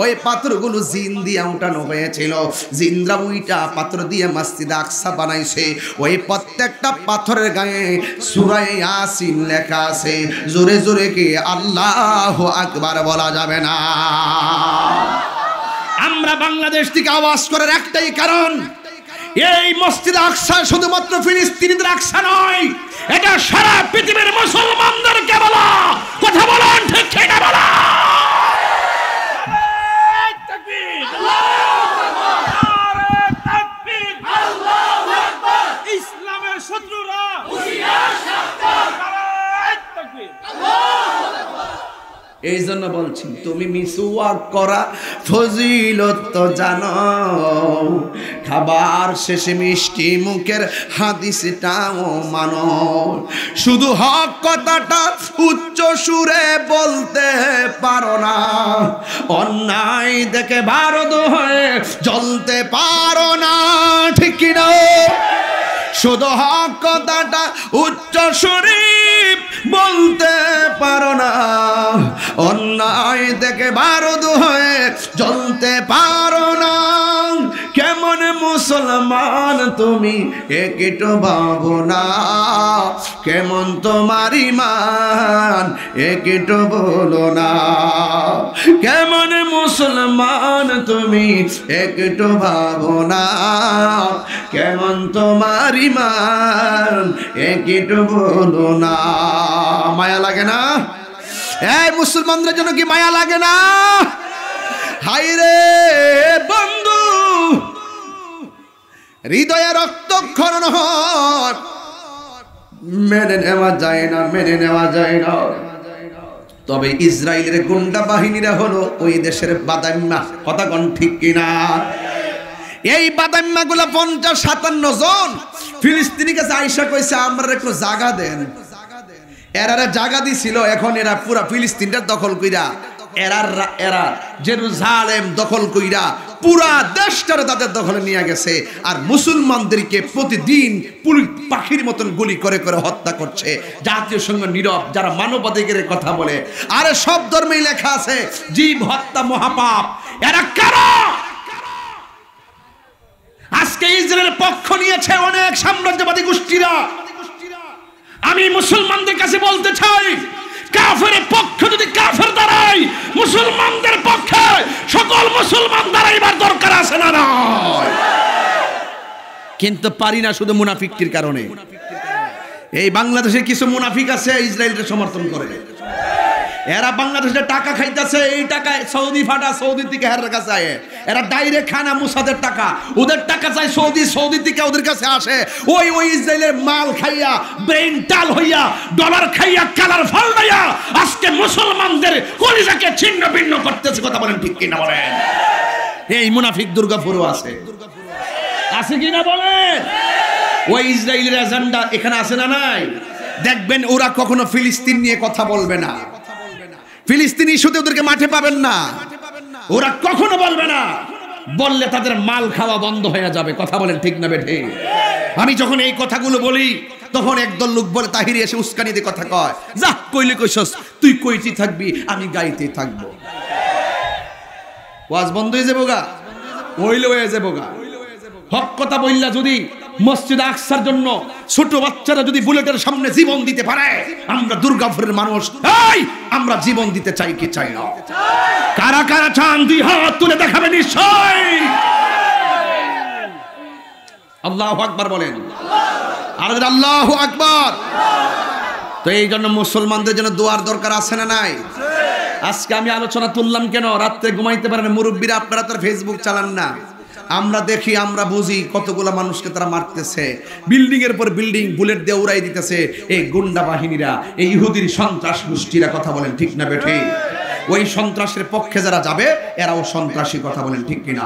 ওই পাথরগুলো জিন দিয়ে উঠানো হয়েছিল। জিনরা ওইটা পাথর দিয়ে মসজিদ আকসা বানাইছে। ওই প্রত্যেকটা পাথরের গায়ে সূরা ইয়াসিন লেখা আছে। জোরে জোরে কি আল্লাহু আকবার বলা যাবে না? আমরা বাংলাদেশ থেকে আওয়াজ করার একটাই কারণ, এই মসজিদ আকসা শুধুমাত্র ফিলিস্তিনিদের আকসা নয়, এটা সারা পৃথিবীর মুসলমানদেরকে বলা। কথা বলেন ঠিক কিনা? বলা ইসলামের শত্রুরা এই জন্য বলছি, তুমি মিসওয়াক করা ফজিলত তো জানো, খাবার শেষে মিষ্টি মুখের হাদিসটাও মানো। শুধু হক কথাটা উচ্চ সুরে বলতে পারো না, অন্যায় দেখে বারদ হয়ে জ্বলতে পারো না। ঠিক কিনা? শুধু হক কথাটা উচ্চ সুরে বলতে পারো না, অন্যায় দেখে বারদ হয়ে জ্বলতে পারো না। কেমন মুসলমান তুমি একটু ভাবো না, কেমন তোমার ঈমান একটু বলো না। কেমন মুসলমান তুমি একটু ভাবো না, কেমন তোমার ঈমান একটু বলো না। মায়া লাগে না? এই মুসলমানদের জন্য কি মায়া লাগে না? হায় রে বন্ধু, হৃদয়ে রক্তক্ষরণ হয়, মেনে নেওয়া যায় না, মেনে নেওয়া যায় না। তবে ইসরায়েলের গুন্ডা বাহিনীরা হলো ওই দেশের বাদাইম্মা। কথা কোন ঠিক কিনা? এই বাদাইম্মা গুলা 50-57 জন ফিলিস্তিনি কাছে আইসা কইছে আমরা একটু জায়গা দেন। এরা জায়গা দিছিল, এখন এরা পুরা ফিলিস্তিনটা দখল কইরা এরা জেরুজালেম দখল কইরা পুরা দেশটারে তাদের দখলে নিয়ে গেছে, আর মুসলমানদেরকে প্রতিদিন পাখির মতন গুলি করে করে হত্যা করছে। জাতীয় সংঘ নীরব, যারা মানবাধিকারের কথা বলে। আরে সব ধর্মেই লেখা আছে জীব হত্যা মহাপাপ। এরা কারা? আজকে ইসরায়েলের পক্ষ নিয়েছে অনেক সাম্রাজ্যবাদী গোষ্ঠীরা। আমি মুসলমানদের কাছে বলতে চাই, কাফেরের পক্ষ যদি কাফের দাঁড়ায়, মুসলমানদের পক্ষে সকল মুসলমান দাঁড়াইবার দরকার আছে না নয়? কিন্তু পারি না শুধু মুনাফিকটির কারণে। এই বাংলাদেশে কিছু মুনাফিক আছে ইসরায়েলকে সমর্থন করে। এরা বাংলাদেশে টাকা খাইতেছে, এই টাকায় সৌদি ফাটা, সৌদি থেকে হেরার কাছে আয়। এরা ডাইরেক্ট খানা মুসাদের টাকা, ওদের টাকা চাই সৌদি, সৌদি থেকে ওদের কাছে আসে। ওই ইসরায়েলের মাল খাইয়া, ব্রেন টাল হইয়া, ডলার খাইয়া, কালার ফল হইয়া আজকে মুসলমানদের কলিজাকে ছিন্ন ভিন্ন করতেছে। কথা বলেন ঠিক কিনা বলেন? এই মুনাফিক দুর্গাপুরও আছে, আছে কিনা বলেন? ওই ইসরায়েলের এজেন্ডা এখানে আছে না নাই? দেখবেন ওরা কখনো ফিলিস্তিন নিয়ে কথা বলবে না। ফিলিস্তিনি ইস্যুতে ওদেরকে মাঠে পাবেন না, ওরা কখনো বলবে না। বললে তাদের মাল খাওয়া বন্ধ হয়ে যাবে। কথা বলেন ঠিক না বেঠে? আমি যখন এই কথাগুলো বলি তখন একদল লোক বলে, তাহিরি এসে উস্কানি দিয়ে কথা কয়, যা কইলে কইছস, তুই কইতে থাকবি, আমি গাইতে থাকবো। ওয়াজ বন্ধ হয়ে যাবো গা, হইলে হয়ে যাবো গা। হক কথা বললা যদি মসজিদ আকসার জন্য ছোট বাচ্চারা যদি বুলেটের সামনে জীবন দিতে পারে, আমরা দুর্গাপুরের মানুষ এই আমরা জীবন দিতে চাই কি চাই না? কারা কারা চান দুই হাত তুলে দেখাবে নিশ্চয়। আল্লাহু আকবার বলেন, আর আল্লাহু আকবার। তো এই জন্য মুসলমানদের জন্য দোয়ার দরকার আছে না নাই? আজকে আমি আলোচনা তুললাম কেন? রাত্রে ঘুমাইতে পারেন মুরব্বীরা, আপনারা তো ফেসবুক চালান না। আমরা দেখি, আমরা বুঝি কতগুলা মানুষকে তারা মারতেছে, বিল্ডিং এর পর বিল্ডিং বুলেট দিয়ে উড়াই দিতেছে এই গুন্ডা বাহিনীরা, এই ইহুদির সন্ত্রাস গোষ্ঠীরা। কথা বলেন ঠিক না বেঠি? ওই সন্ত্রাসের পক্ষে যারা যাবে এরাও সন্ত্রাসী। কথা বলেন ঠিক কিনা?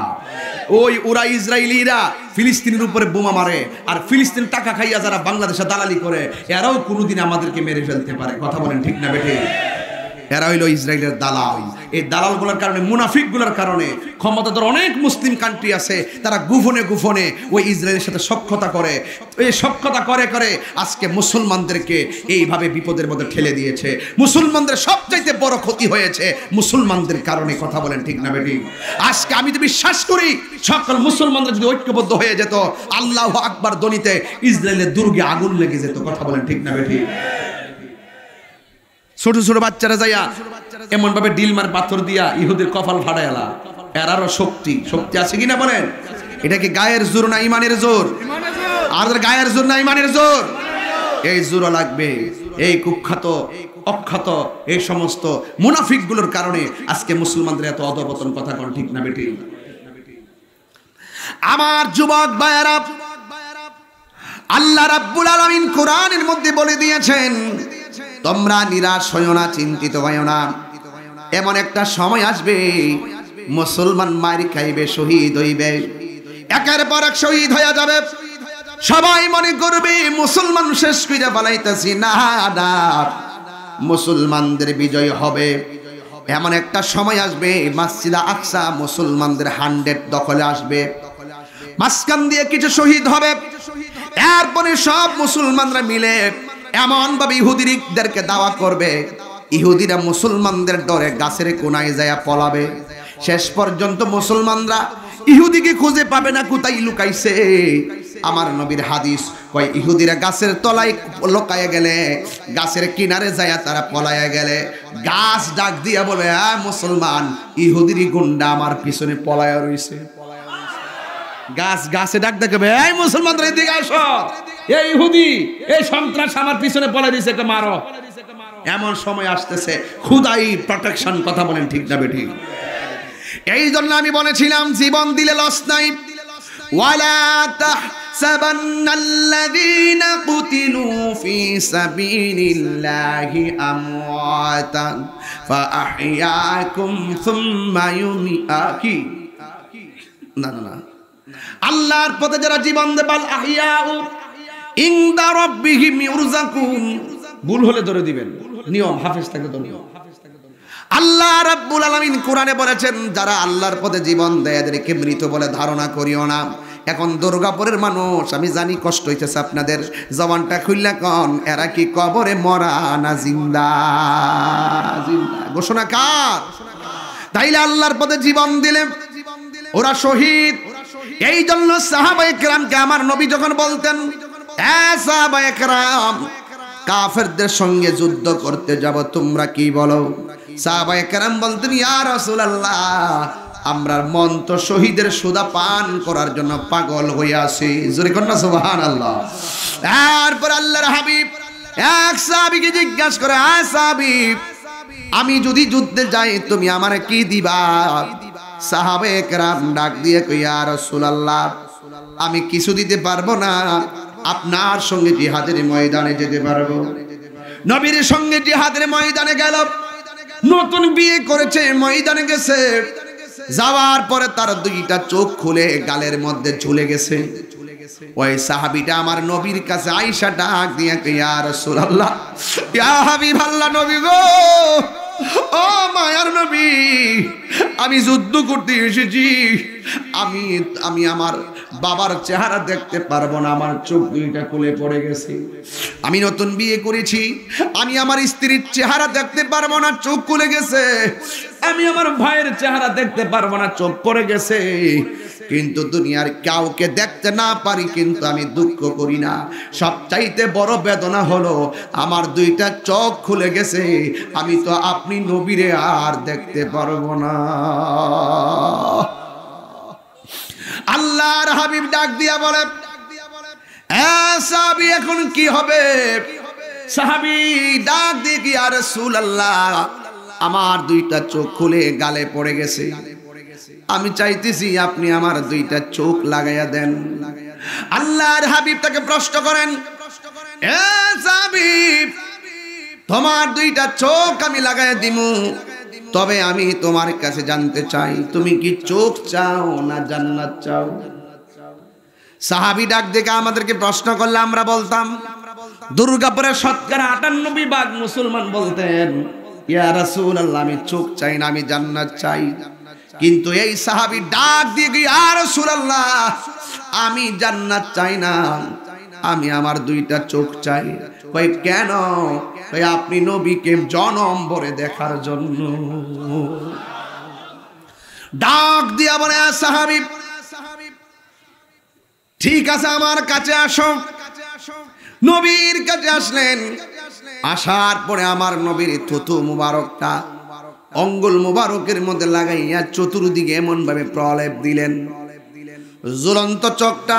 ওরা ইসরায়েলিরা ফিলিস্তিনের উপরে বোমা মারে, আর ফিলিস্তিন টাকা খাইয়া যারা বাংলাদেশে দালালি করে, এরাও কোনোদিন আমাদেরকে মেরে ফেলতে পারে। কথা বলেন ঠিক না বেঠি? এরা হইল ইসরায়েলের দালাল। এই দালালগুলোর কারণে, মুনাফিকগুলোর কারণে ক্ষমতাধর অনেক মুসলিম কান্ট্রি আছে, তারা গোপনে গোপনে ওই ইসরায়েলের সাথে সখ্যতা করে। এই সখ্যতা করে করে আজকে মুসলমানদেরকে এইভাবে বিপদের মধ্যে ঠেলে দিয়েছে। মুসলমানদের সবচাইতে বড় ক্ষতি হয়েছে মুসলমানদের কারণে। কথা বলেন ঠিক না বেটি? আজকে আমি তো বিশ্বাস করি সকল মুসলমানরা যদি ঐক্যবদ্ধ হয়ে যেত, আল্লাহু আকবার ধ্বনিতে ইসরায়েলের দুর্গে আগুন লেগে যেত। কথা বলেন ঠিক না বেটি? ছোট ছোট বাচ্চারা যাইয়া এমন ভাবে ডিলমার পাথর দিয়া ইহুদের কপাল ফাড়াইলা। এরারও শক্তি আছে কিনা বলেন? এটা কি গায়ের জোর না ইমানের জোর? আর গায়ের জোর না ইমানের জোর? এই জোর লাগবে। এই কুখ্যাত অখ্যাত এই সমস্ত মুনাফিকগুলোর কারণে আজকে মুসলমানদের এত অধপতন। কথা কোন ঠিক না বেটি? আমার যুবক ভাইয়েরা, আল্লাহ রাব্বুল আলামিন কোরআনের মধ্যে বলে দিয়েছেন, তোমরা নিরাশ হইও না, চিন্তিত হইও না। এমন একটা সময় আসবে মুসলমান মারি খাইবে, শহীদ হইবে, একের পর এক শহীদ হয়ে যাবে। সবাই মনে করবে মুসলমান শেষ করে পালাইতেছি। না না, মুসলমানদের বিজয় হবে। এমন একটা সময় আসবে মসজিদ আকসা মুসলমানদের 100 দখলে আসবে। মাঝখান দিয়ে কিছু শহীদ হবে, এরপরে সব মুসলমানরা মিলে এমন ভাবে ইহুদিদেরকে দাওয়া করবে, ইহুদিরা মুসলমানদের ডরে গাছের কোনায় যায় পলাবে। শেষ পর্যন্ত মুসলমানরা ইহুদিকে খুঁজে পাবে না, কোথায় লুকাইছে। আমার নবীর হাদিস কয়, ইহুদিরা গাছের তলায় লুকায় গেলে, গাছের কিনারে যায় তারা পলায় গেলে, গাছ ডাক দিয়া বলে, মুসলমান, ইহুদির গুন্ডা আমার পিছনে পলায় রইছে। গাছে ডাক দেখাবে, এই মুসলমানরা এদিকে আসো, এই ইহুদি, এই সন্ত্রাস আমার পিছনে পলায় দিয়েছে, মারো। এমন সময় আসতেছে, খুদাই প্রোটেকশন। কথা বলেন ঠিক না বেটি? এই জন্য আমি বলেছিলাম জীবন দিলে লস নাই। ওয়ালা তাহসাবান্নাল্লাযীনা কুতিলু ফি সাবিলিল্লাহি আমওয়াতান ফাআহইয়াকুম সুম্মা ইউমিআকি। না না না, আল্লাহর পথে যারা জীবন দেয়, বাল আহিয়াউ ইনদা রাব্বিহিম ইউরযাকুন। ভুল হলে ধরে দিবেন, নিয়ম হাফেজ থাকে ধরে। আল্লাহ রাব্বুল আলামিন কোরআনে বলেছেন, যারা আল্লাহর পথে জীবন দেয় এদেরকে মৃত বলে ধারণা করিও না। এখন দুর্গাপুরের মানুষ, আমি জানি কষ্ট হইতেছে আপনাদের, জবানটা খুললা কন, এরা কি কবরে মরা না জিন্দা? জিন্দা ঘোষণা কার? তাইলে আল্লাহর পথে জীবন দিলে ওরা শহীদ। এই জন্য সাহাবায়ে কেরামকে আমার নবী যখন বলতেন, এ সাহাবায়ে কেরাম, কাফেরদের সঙ্গে যুদ্ধ করতে যাব, তোমরা কি বলো? সাহাবায়ে কেরাম বলতেন, ইয়া রাসূলুল্লাহ, আমরা মন তো শহীদের সুদা পান করার জন্য পাগল হয়ে আছি। জোরে কন্যা সুবহানাল্লাহ। এরপর আল্লাহর হাবিব এক সাহাবীকে জিজ্ঞাসা করে, সাহাবী, আমি যদি যুদ্ধে যাই তুমি আমারে কি দিবা? সাহাবায়ে কেরাম ডাক দিয়ে কই, ইয়া রাসূলুল্লাহ, আমি কিছু দিতে পারবো না, আপনার সঙ্গে জিহাদের ময়দানে যেতে পারবো। নবীর সঙ্গে জিহাদের ময়দানে গেল। নতুন বিয়ে করেছে, ময়দানে গেছে, যাওয়ার পরে তার দুইটা চোখ খুলে গালের মধ্যে ঝুলে গেছে। ওই সাহাবীটা আমার নবীর কাছে আয়েশা ডাক দিয়ে কই, ইয়া রাসূলুল্লাহ, ইয়া হাবিবাল্লাহ, নবী গো, ও মায়ার নবী, আমি যুদ্ধ করতে এসেছি, আমি আমার বাবার চেহারা দেখতে পারবো না, আমার চোখ দুইটা খুলে পড়ে গেছে। আমি নতুন বিয়ে করেছি, আমি আমার স্ত্রীর চেহারা দেখতে পারবো না, চোখ খুলে গেছে। আমি আমার ভাইয়ের চেহারা দেখতে পারবো না, চোখ পড়ে গেছে। কিন্তু দুনিয়ার কাউকে দেখতে না পারি, কিন্তু আমি দুঃখ করি না। সবচাইতে বড় বেদনা হলো আমার দুইটা চোখ খুলে গেছে, আমি তো আপনি নবীরে আর দেখতে পারবো না। আল্লাহর হাবিব ডাক দিয়া বলে, সাহাবী, এখন কি হবে? সাহাবী ডাক দিয়ে কি, ইয়া রাসূলুল্লাহ, আমার দুইটা চোখ খুলে গালে পড়ে গেছে, আমি চাইতেছি আপনি আমার দুইটা চোখ লাগাইয়া দেন। আল্লাহর হাবিব তাকে প্রশ্ন করেন, এ সাহাবী, তোমার দুইটা চোখ আমি লাগাইয়া দিমু, তবে আমি তোমার কাছে জানতে চাই, তুমি কি চোখ চাও না জান্নাত চাও? সাহাবী ডাক দেখে আমাদেরকে প্রশ্ন করলে আমরা বলতাম, দুর্গাপুরের শতকরা 98% মুসলমান বলতেন, ইয়া রাসূলুল্লাহ, আমি চোখ চাই না, আমি জান্নাত চাই। কিন্তু এই সাহাবী ডাক দিয়ে, ইয়া রাসূলুল্লাহ, আমি জান্নাত চাই না, আমি আমার দুইটা চোখ চাই। কই কেন? কই আপনি নবীকে জনম ভরে দেখার জন্য। ডাক দিয়া বলে, সাহাবী, ঠিক আছে, আমার কাছে আসো। নবীর কাছে আসলেন। আসার পরে আমার নবীর থুতু মুবারকটা অঙ্গুল মুবারকের মধ্যে লাগাইয়া চতুর্দিকে এমন ভাবে প্রলেপ দিলেন, জ্বলন্ত চোখটা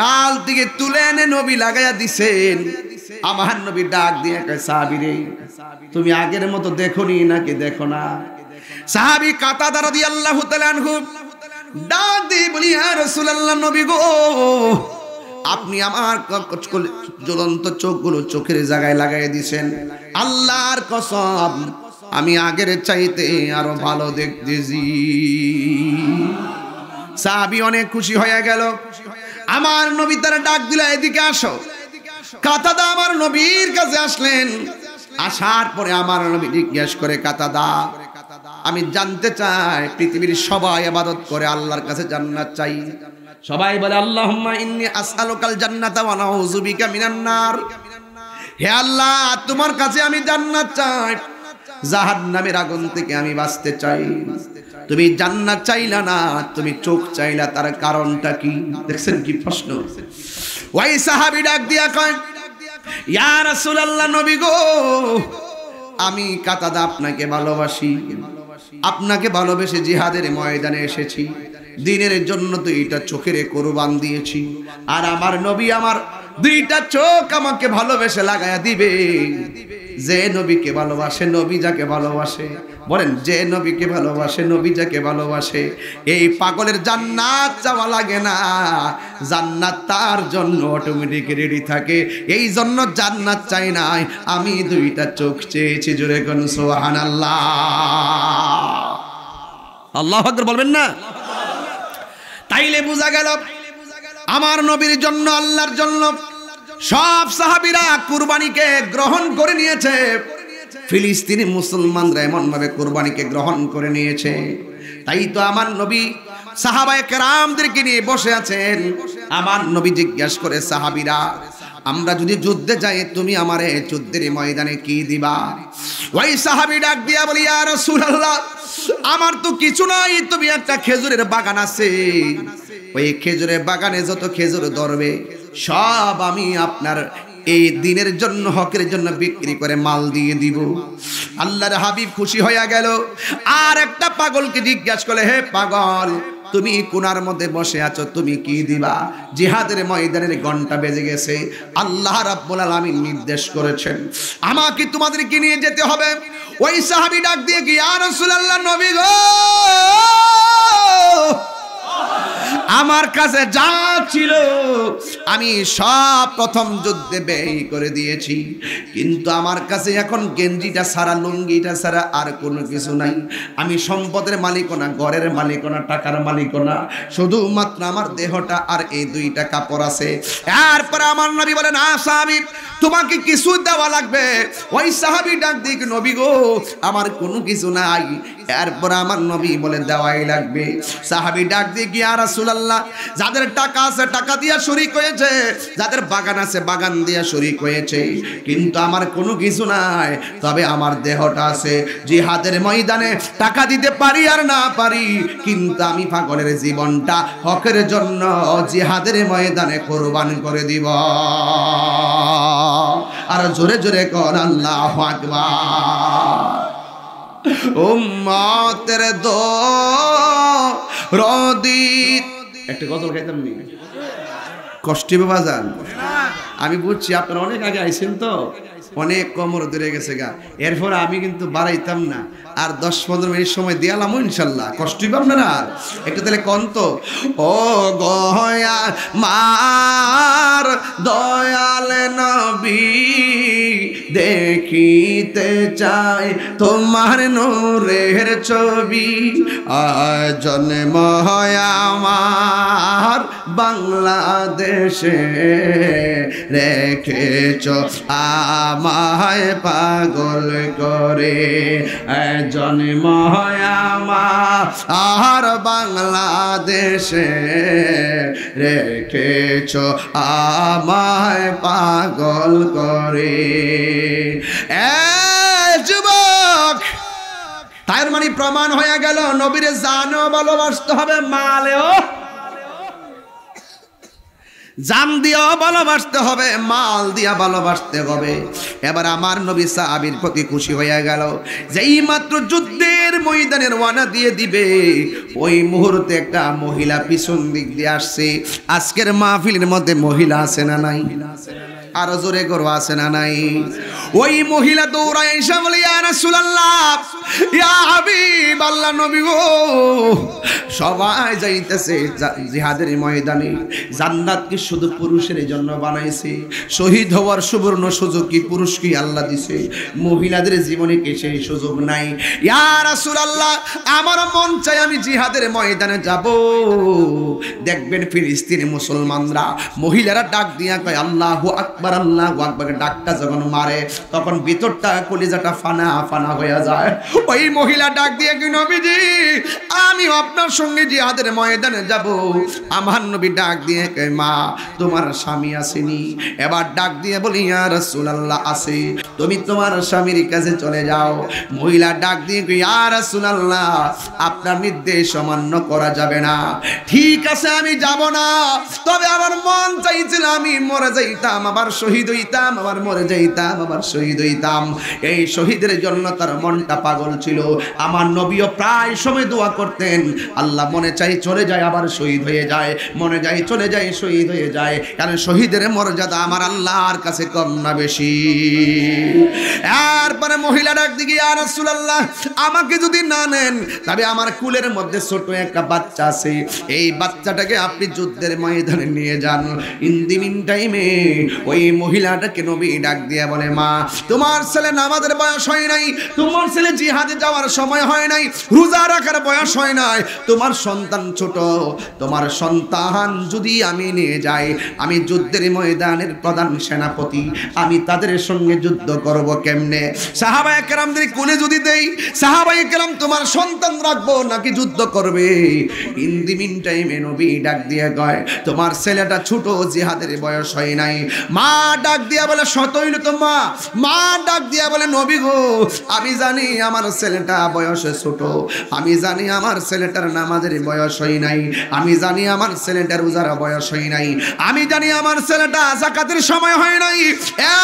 গাল থেকে তুলে এনে নবী লাগাইয়া দিছেন। আমার নবী ডাক দিয়ে কয়, সাহাবী রে, তুমি আগের মতো দেখোনি নাকি দেখো না? সাহাবী কাতাদা রাদিয়াল্লাহু তাআলা আনহু ডাক দিয়ে বলি, ইয়া রাসূলুল্লাহ, নবী গো, আপনি আমার জ্বলন্ত চোখগুলো চোখের জায়গায় লাগাই দিছেন, আল্লাহর কসম আমি আগের চাইতে আরো ভালো দেখতেছি। সাহাবী অনেক খুশি হয়ে গেল। আমার নবী তারা ডাক দিল, এদিকে আসো। কাতাদা আমার নবীর কাছে আসলেন। আসার পরে আমার নবী জিজ্ঞেস করে, কাতাদা, আমি জানতে চাই, পৃথিবীর সবাই ইবাদত করে আল্লাহর কাছে জান্নাত চাই, সবাই বলে আল্লাহুম্মা ইন্নী আসআলুকাল জান্নাতা ওয়া নাউযু বিকা মিনান নার, হে আল্লাহ, তোমার কাছে আমি জান্নাত চাই, জাহান্নামের আগুন থেকে আমি বাঁচতে চাই। তুমি জান্নাত চাইলা না, তুমি চোখ চাইলা, তার কারণটা কি? দেখছেন কি প্রশ্ন? ওই সাহাবী ডাক দিয়া কয়, ইয়া রাসূলুল্লাহ, নবী গো, আমি কাতাদা আপনাকে ভালোবাসি, আপনাকে ভালোবেসে জিহাদের ময়দানে এসেছি, দ্বীনের জন্য দুইটা চোখের কোরবান দিয়েছি, আর আমার নবী আমার দুইটা চোখ আমাকে ভালোবেসে লাগায়া দিবে। যে নবীকে ভালোবাসে, নবী যাকে ভালোবাসে, বলেন, যে নবীকে ভালোবাসে, নবী যাকে ভালোবাসে, এই পাগলের জান্নাত চাওয়া লাগে না, জান্নাত তার জন্য অটোমেটিক রেডি থাকে। এই জন্য জান্নাত চাই নাই, আমি দুইটা চোখ চেয়েছি। জোরে কোন সুবহানাল্লাহ। আল্লাহু আকবার বলবেন না? তাইলে বোঝা গেল আমার নবীর জন্য, আল্লাহর জন্য সব সাহাবীরা কুরবানিকে গ্রহণ করে নিয়েছে। ফিলিস্তিনি মুসলমানরা এমনভাবে কোরবানিকে গ্রহণ করে নিয়েছে। তাই তো আমার নবী সাহাবায়ে কেরামদেরকে নিয়ে বসে আছেন। আমার নবী জিজ্ঞাসা করে, সাহাবীরা, আমরা যদি যুদ্ধে যাই তুমি আমারে যুদ্ধের ময়দানে কি দিবা? ওই সাহাবী ডাক দিয়া বলি, ইয়া রাসূলুল্লাহ, আমার তো কিছু নাই, তুমি একটা খেজুরের বাগান আছে, ওই খেজুরের বাগানে যত খেজুর ধরবে সব আমি আপনার এই দিনের জন্য, হকের জন্য বিক্রি করে মাল দিয়ে দিব। আল্লাহর হাবিব খুশি হয়ে গেল। আর একটা পাগলকে জিজ্ঞাসা করলে, হে পাগল, তুমি কোনার মধ্যে বসে আছো, তুমি কি দিবা? জিহাদের ময়দানের ঘন্টা বেজে গেছে। আল্লাহ রাব্বুল আলামিন নির্দেশ করেছেন আমাকে তোমাদেরকে নিয়ে যেতে হবে। ওই সাহাবী ডাক দিয়ে কি, ইয়া রাসূলুল্লাহ, নবী গো, আমার কাছে যা ছিল আমি সব প্রথম যুদ্ধে ব্যয় করে দিয়েছি, কিন্তু আমার কাছে এখন গেঞ্জিটা ছাড়া, লুঙ্গিটা ছাড়া আর কোনো কিছু নাই। আমি সম্পদের মালিকও না, ঘরের মালিকও না, টাকার মালিকও না, শুধুমাত্র আমার দেহটা আর এই দুইটা কাপড় আছে। এরপরে আমার নবী বলেন, না সাহাবী, তোমাকে কিছু দেওয়া লাগবে। ওই সাহাবী ডাক দিয়ে, নবী গো, আমার কোনো কিছু নাই। এরপর আমার নবী বলে, দেওয়াই লাগবে। সাহাবী ডাক দিয়ে, ইয়া রাসূলুল্লাহ, যাদের টাকা আছে টাকা দিয়া শরীক হয়েছে, যাদের বাগান আছে বাগান দিয়া শরীক হয়েছে, কিন্তু আমার কোনো কিছু নাই। তবে আমার দেহটা আছে, জিহাদের ময়দানে টাকা দিতে পারি আর না পারি, কিন্তু আমি পাগলের জীবনটা হকের জন্য জিহাদের ময়দানে কোরবান করে দিব। আর জোরে জোরে কর আল্লাহু আকবার। উম্মতের দরদিত, একটা গজল গাইতাম নি, কষ্ট বাবা যান। আমি বুঝছি আপনারা অনেক আগে আইছেন তো, অনেক কোমর ধরে গেছে গা। এরপর আমি কিন্তু বাড়াইতাম না, আর 10-15 মিনিট সময় দিয়ালাম ইনশাল্লাহ। কষ্ট হইব আপনারা একটু তাহলে কন্ত। ও গয়া মার দয়াল নবী, দেখিতে চাই তোমার নূরের ছবি, আজ জন্ম হয় আমার বাংলাদেশে, রেখেছ আমায় পাগল করে, জন্ম হয় আমার আর বাংলাদেশে, রেখেছ আমায় পাগল করে। যুবক, তার মানে প্রমাণ হয়ে গেল নবীরে জানও ভালোবাসতে হবে, মালেও জান দিয়া ভালোবাসতে হবে, মাল দিয়া ভালোবাসতে হবে। এবার আমার নবী সাহাবীর প্রতি খুশি হয়ে গেল। যেই মাত্র যুদ্ধের ময়দানে রওনা দিয়ে দিবে, ওই মুহূর্তে একটা মহিলা পিছন দিক দিয়ে আসছে। আজকের মাহফিলের মধ্যে মহিলা আছে না নাই? আরো জোরে করো, আছে না নাই? ওই মহিলা দৌড়ায় এসে বলে, ইয়া রাসূলুল্লাহ, ইয়া হাবিব আল্লাহ, নবী গো, সবাই যাইতেছে জিহাদের ময়দানে। জান্নাত কি শুধু পুরুষের জন্য বানাইছে? শহীদ হওয়ার সুবর্ণ সুযোগ কি পুরুষকে আল্লাহ দিছে? মহিলাদের জীবনে কি সেই সুযোগ নাই? ইয়া রাসূলুল্লাহ, আমার মন চাই আমি জিহাদের ময়দানে যাব। দেখবেন ফিলিস্তিনি মুসলমানরা, মহিলারা ডাক দিয়া কয় আল্লাহু আকবার, আল্লাহু আকবার। ডাকটা যখন মারে তখন ভিতরটা কলিজাটা ফানা ফানা হয়ে যায়। ওই মহিলা ডাক দিয়ে কি, নবীজি, আমি আপনার সঙ্গে জিহাদের ময়দানে যাব। আমার নবী ডাক দিয়ে কয়, মা, তোমার স্বামী আসেনি? এবার ডাক দিয়ে বলি, ইয়া রাসূলুল্লাহ, আছে। তুমি তোমার স্বামীর কাছে চলে যাও। মহিলা ডাক দিয়ে কয়, ইয়া রাসূলুল্লাহ, আপনার নির্দেশ অমান্য করা যাবে না। ঠিক আছে, আমি যাব না, তবে আমার মন চাইছিল আমি মরে যাইতাম, আবার শহীদ হইতাম, আবার মরে যাইতাম, আবার শহীদ হইতাম। এই শহীদের জন্য তার মনটা পাগল ছিল। আমার নবীও প্রায় সময় দোয়া করতেন, আল্লাহ মনে চাই চলে যায় আবার শহীদ হয়ে যায়, মনে যায় চলে যায় শহীদ হয়ে যায়। কারণ শহীদের মর্যাদা আমার আল্লাহর কাছে কম না বেশি? এরপরে মহিলা ডাক দিকে, ইয়া রাসূলুল্লাহ, আমাকে যদি না নেন, তবে আমার কুলের মধ্যে ছোট একটা বাচ্চা আছে, এই বাচ্চাটাকে আপনি যুদ্ধের ময়দানে নিয়ে যান। ইন দি মিন টাইমে ওই ওই মহিলাটাকে নবী ডাক দিয়ে বলে, মা তোমার ছেলে নামাজের বয়স হয় নাই, তোমার ছেলে জিহাদে যাওয়ার সময় হয় নাই, রোজা রাখার বয়স হয় নাই, তোমার সন্তান ছোট, তোমার সন্তান যদি আমি নিয়ে যাই, আমি যুদ্ধের ময়দানের প্রধান সেনাপতি, আমি তাদের সঙ্গে যুদ্ধ করব কেমনে? সাহাবায়ে কেরামদের কোলে যদি দেই, সাহাবায়ে কেরাম তোমার সন্তান রাখবো নাকি যুদ্ধ করবে? ইন দি মিন টাইমে নবী ডাক দিয়ে কয়, তোমার ছেলেটা ছোট, জিহাদের বয়স হয় নাই। মা ডাক দিয়া বলে, সতইল তো মা। মা ডাক দিয়া বলে, নবী গো, আমি জানি আমার ছেলেটা বয়সে ছোট, আমি জানি আমার ছেলেটার নামাজের বয়স হয় নাই, আমি জানি আমার ছেলেটার রোজার বয়স হয় নাই, আমি জানি আমার ছেলেটা যাকাতের সময় হয় নাই,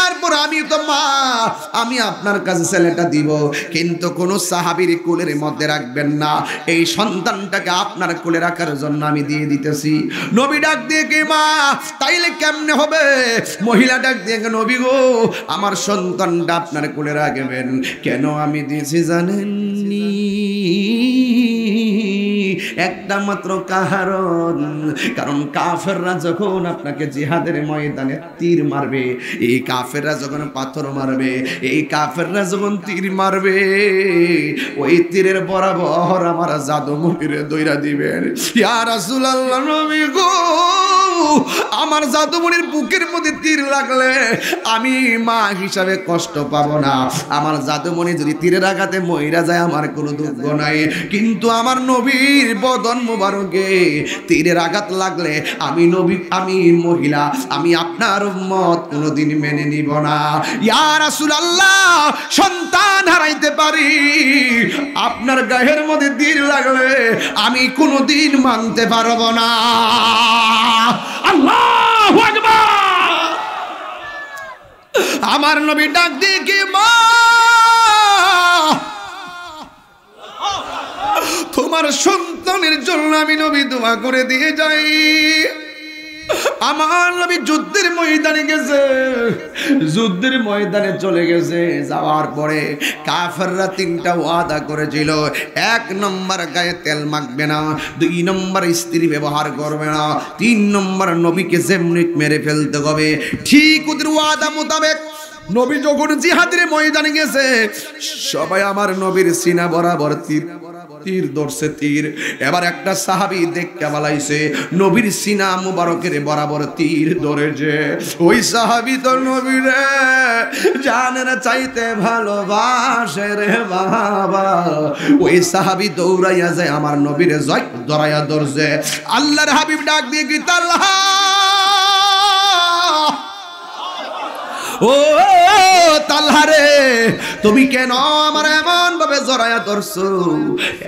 এরপর আমি তো মা, আমি আপনার কাছে ছেলেটা দিব, কিন্তু কোন সাহাবীর কোলের মধ্যে রাখবেন না, এই সন্তানটাকে আপনার কোলে রাখার জন্য আমি দিয়ে দিতেছি। নবী ডাক দিয়ে কি, মা তাইলে কেমনে হবে? মহিলা ডাক দিয়ে, নবী গো, আমার সন্তানটা আপনার কোলে রাখবেন, কেন আমি দিয়েছি জানেননি? একটা মাত্র কারণ, কারণ কাফেররা যখন আপনাকে জিহাদের ময়দানে তীর মারবে, এই কাফেররা যখন পাথর মারবে, এই কাফেররা যখন তীর মারবে, ওই তীরের বরাবর আমার জাদুমণিরে দইরা দিবেন। ইয়া রাসূলুল্লাহ, নবী গো, আমার জাদুমণির বুকের মধ্যে তীর লাগলে আমি মা হিসাবে কষ্ট পাবো না, আমার জাদুমণি যদি তীরের আঘাতে মইরা যায় আমার কোনো দুঃখ নাই, কিন্তু আমার নবীর বদন মুবারকে তীরের আঘাত লাগলে আমি নবী, আমি মহিলা, আমি আপনার উম্মত কোনোদিন মেনে নিব না। ইয়া রাসূলুল্লাহ, সন্তান হারাইতে পারি, আপনার গায়ের মধ্যে তীর লাগলে আমি কোনোদিন মানতে পারবো না। আল্লাহু আকবার। আমার নবী ডাক দিয়ে কি, মা তোমার সন্তানের জন্য আমি নবী দোয়া করে দিয়ে যাই। আমার নবী যুদ্ধের ময়দানে গেছে, যুদ্ধের ময়দানে চলে গেছে, যাওয়ার পরে কাফেররা তিনটা ওয়াদা করেছিল, 1 নম্বর গায়ে তেল মাখবে না, 2 নম্বর স্ত্রী ব্যবহার করবে না, 3 নম্বর নবীকে যেমনি মেরে ফেলতে হবে। ঠিক ওদের ওয়াদা মোতাবেক নবী যখন জিহাদের ময়দানে গেছে, সবাই আমার নবীর সিনা বরাবর তীর ধরছে, তীর। এবার একটা সাহাবী দেখতে বালাইছে নবীর সিনা মুবারকের বরাবর তীর ধরেছে, ওই সাহাবী তো নবীরে জানের চাইতে ভালোবাসে রে বাবা। ওই সাহাবী দৌড়াইয়া যায় আমার নবীরে জয় ধরাইয়া ধরছে। আল্লাহর হাবিব ডাক দিয়ে কি, তালহা, ও তালহা রে, তুমি কেন আমার এমন ভাবে জড়াইয়া ধরছো?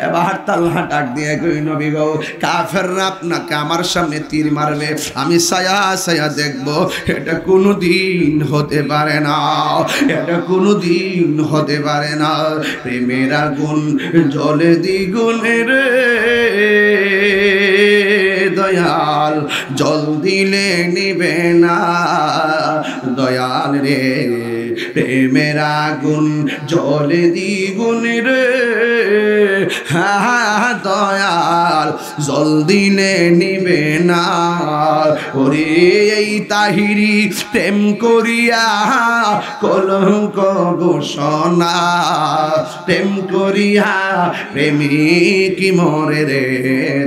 এবার তালহা ডাক দিয়ে কই, নবী গো, কাফেররা আপনাকে আমার সামনে তীর মারবে, আমি ছায়া ছায়া দেখবো, এটা কোনোদিন হতে পারে না, এটা কোনোদিন হতে পারে না। প্রেমের আগুন জ্বলে দ্বিগুণে রে দয়াল, জল দিলে নিবে না দয়াল রে, প্রেমের আগুন জ্বলে দ্বিগুণ রে, হ্যাঁ দয়াল, জল দিলে নিবে না। ওরে এই তাহিরি প্রেম করিয়া কলঙ্ক ঘোষণা, প্রেম করিয়া প্রেমিক মরে রে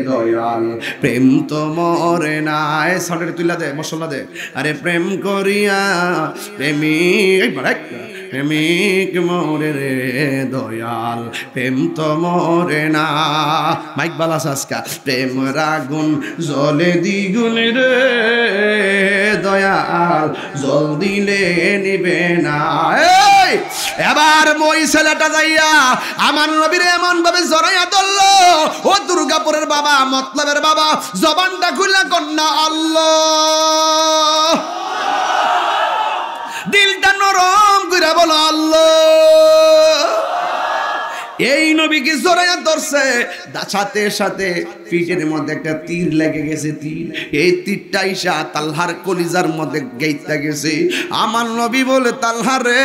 দয়াল, প্রেম তো মরে না। সন্ডে তুইলা দে, মশলা দে। আরে প্রেম করিয়া প্রেমিক প্রেমিক মরে রে দয়াল, প্রেম তো মরে না। মাইক বালাস আজকা, প্রেম রাগুন জলে দ্বিগুণ রে দয়াল, জল দিলে নিবে না। এবার মই ছেলেটা যাইয়া আমার নবীর এমন ভাবে জড়াইয়া ধরলো, ও দুর্গাপুরের বাবা, মতলবের বাবা, জবানটা খুলে কন্যা আল্লাহ, দিলটা নরম করে বলো আল্লাহ। এই নবীকে জড়াইয়া ধরছে, সাথে সাথে পিঠের মধ্যে একটা তীর লেগে গেছে। তীর, এই তীরটা ইসা তালহার কলিজার মধ্যে গেইতে গেছে। আমার নবী বলে, তালহা রে,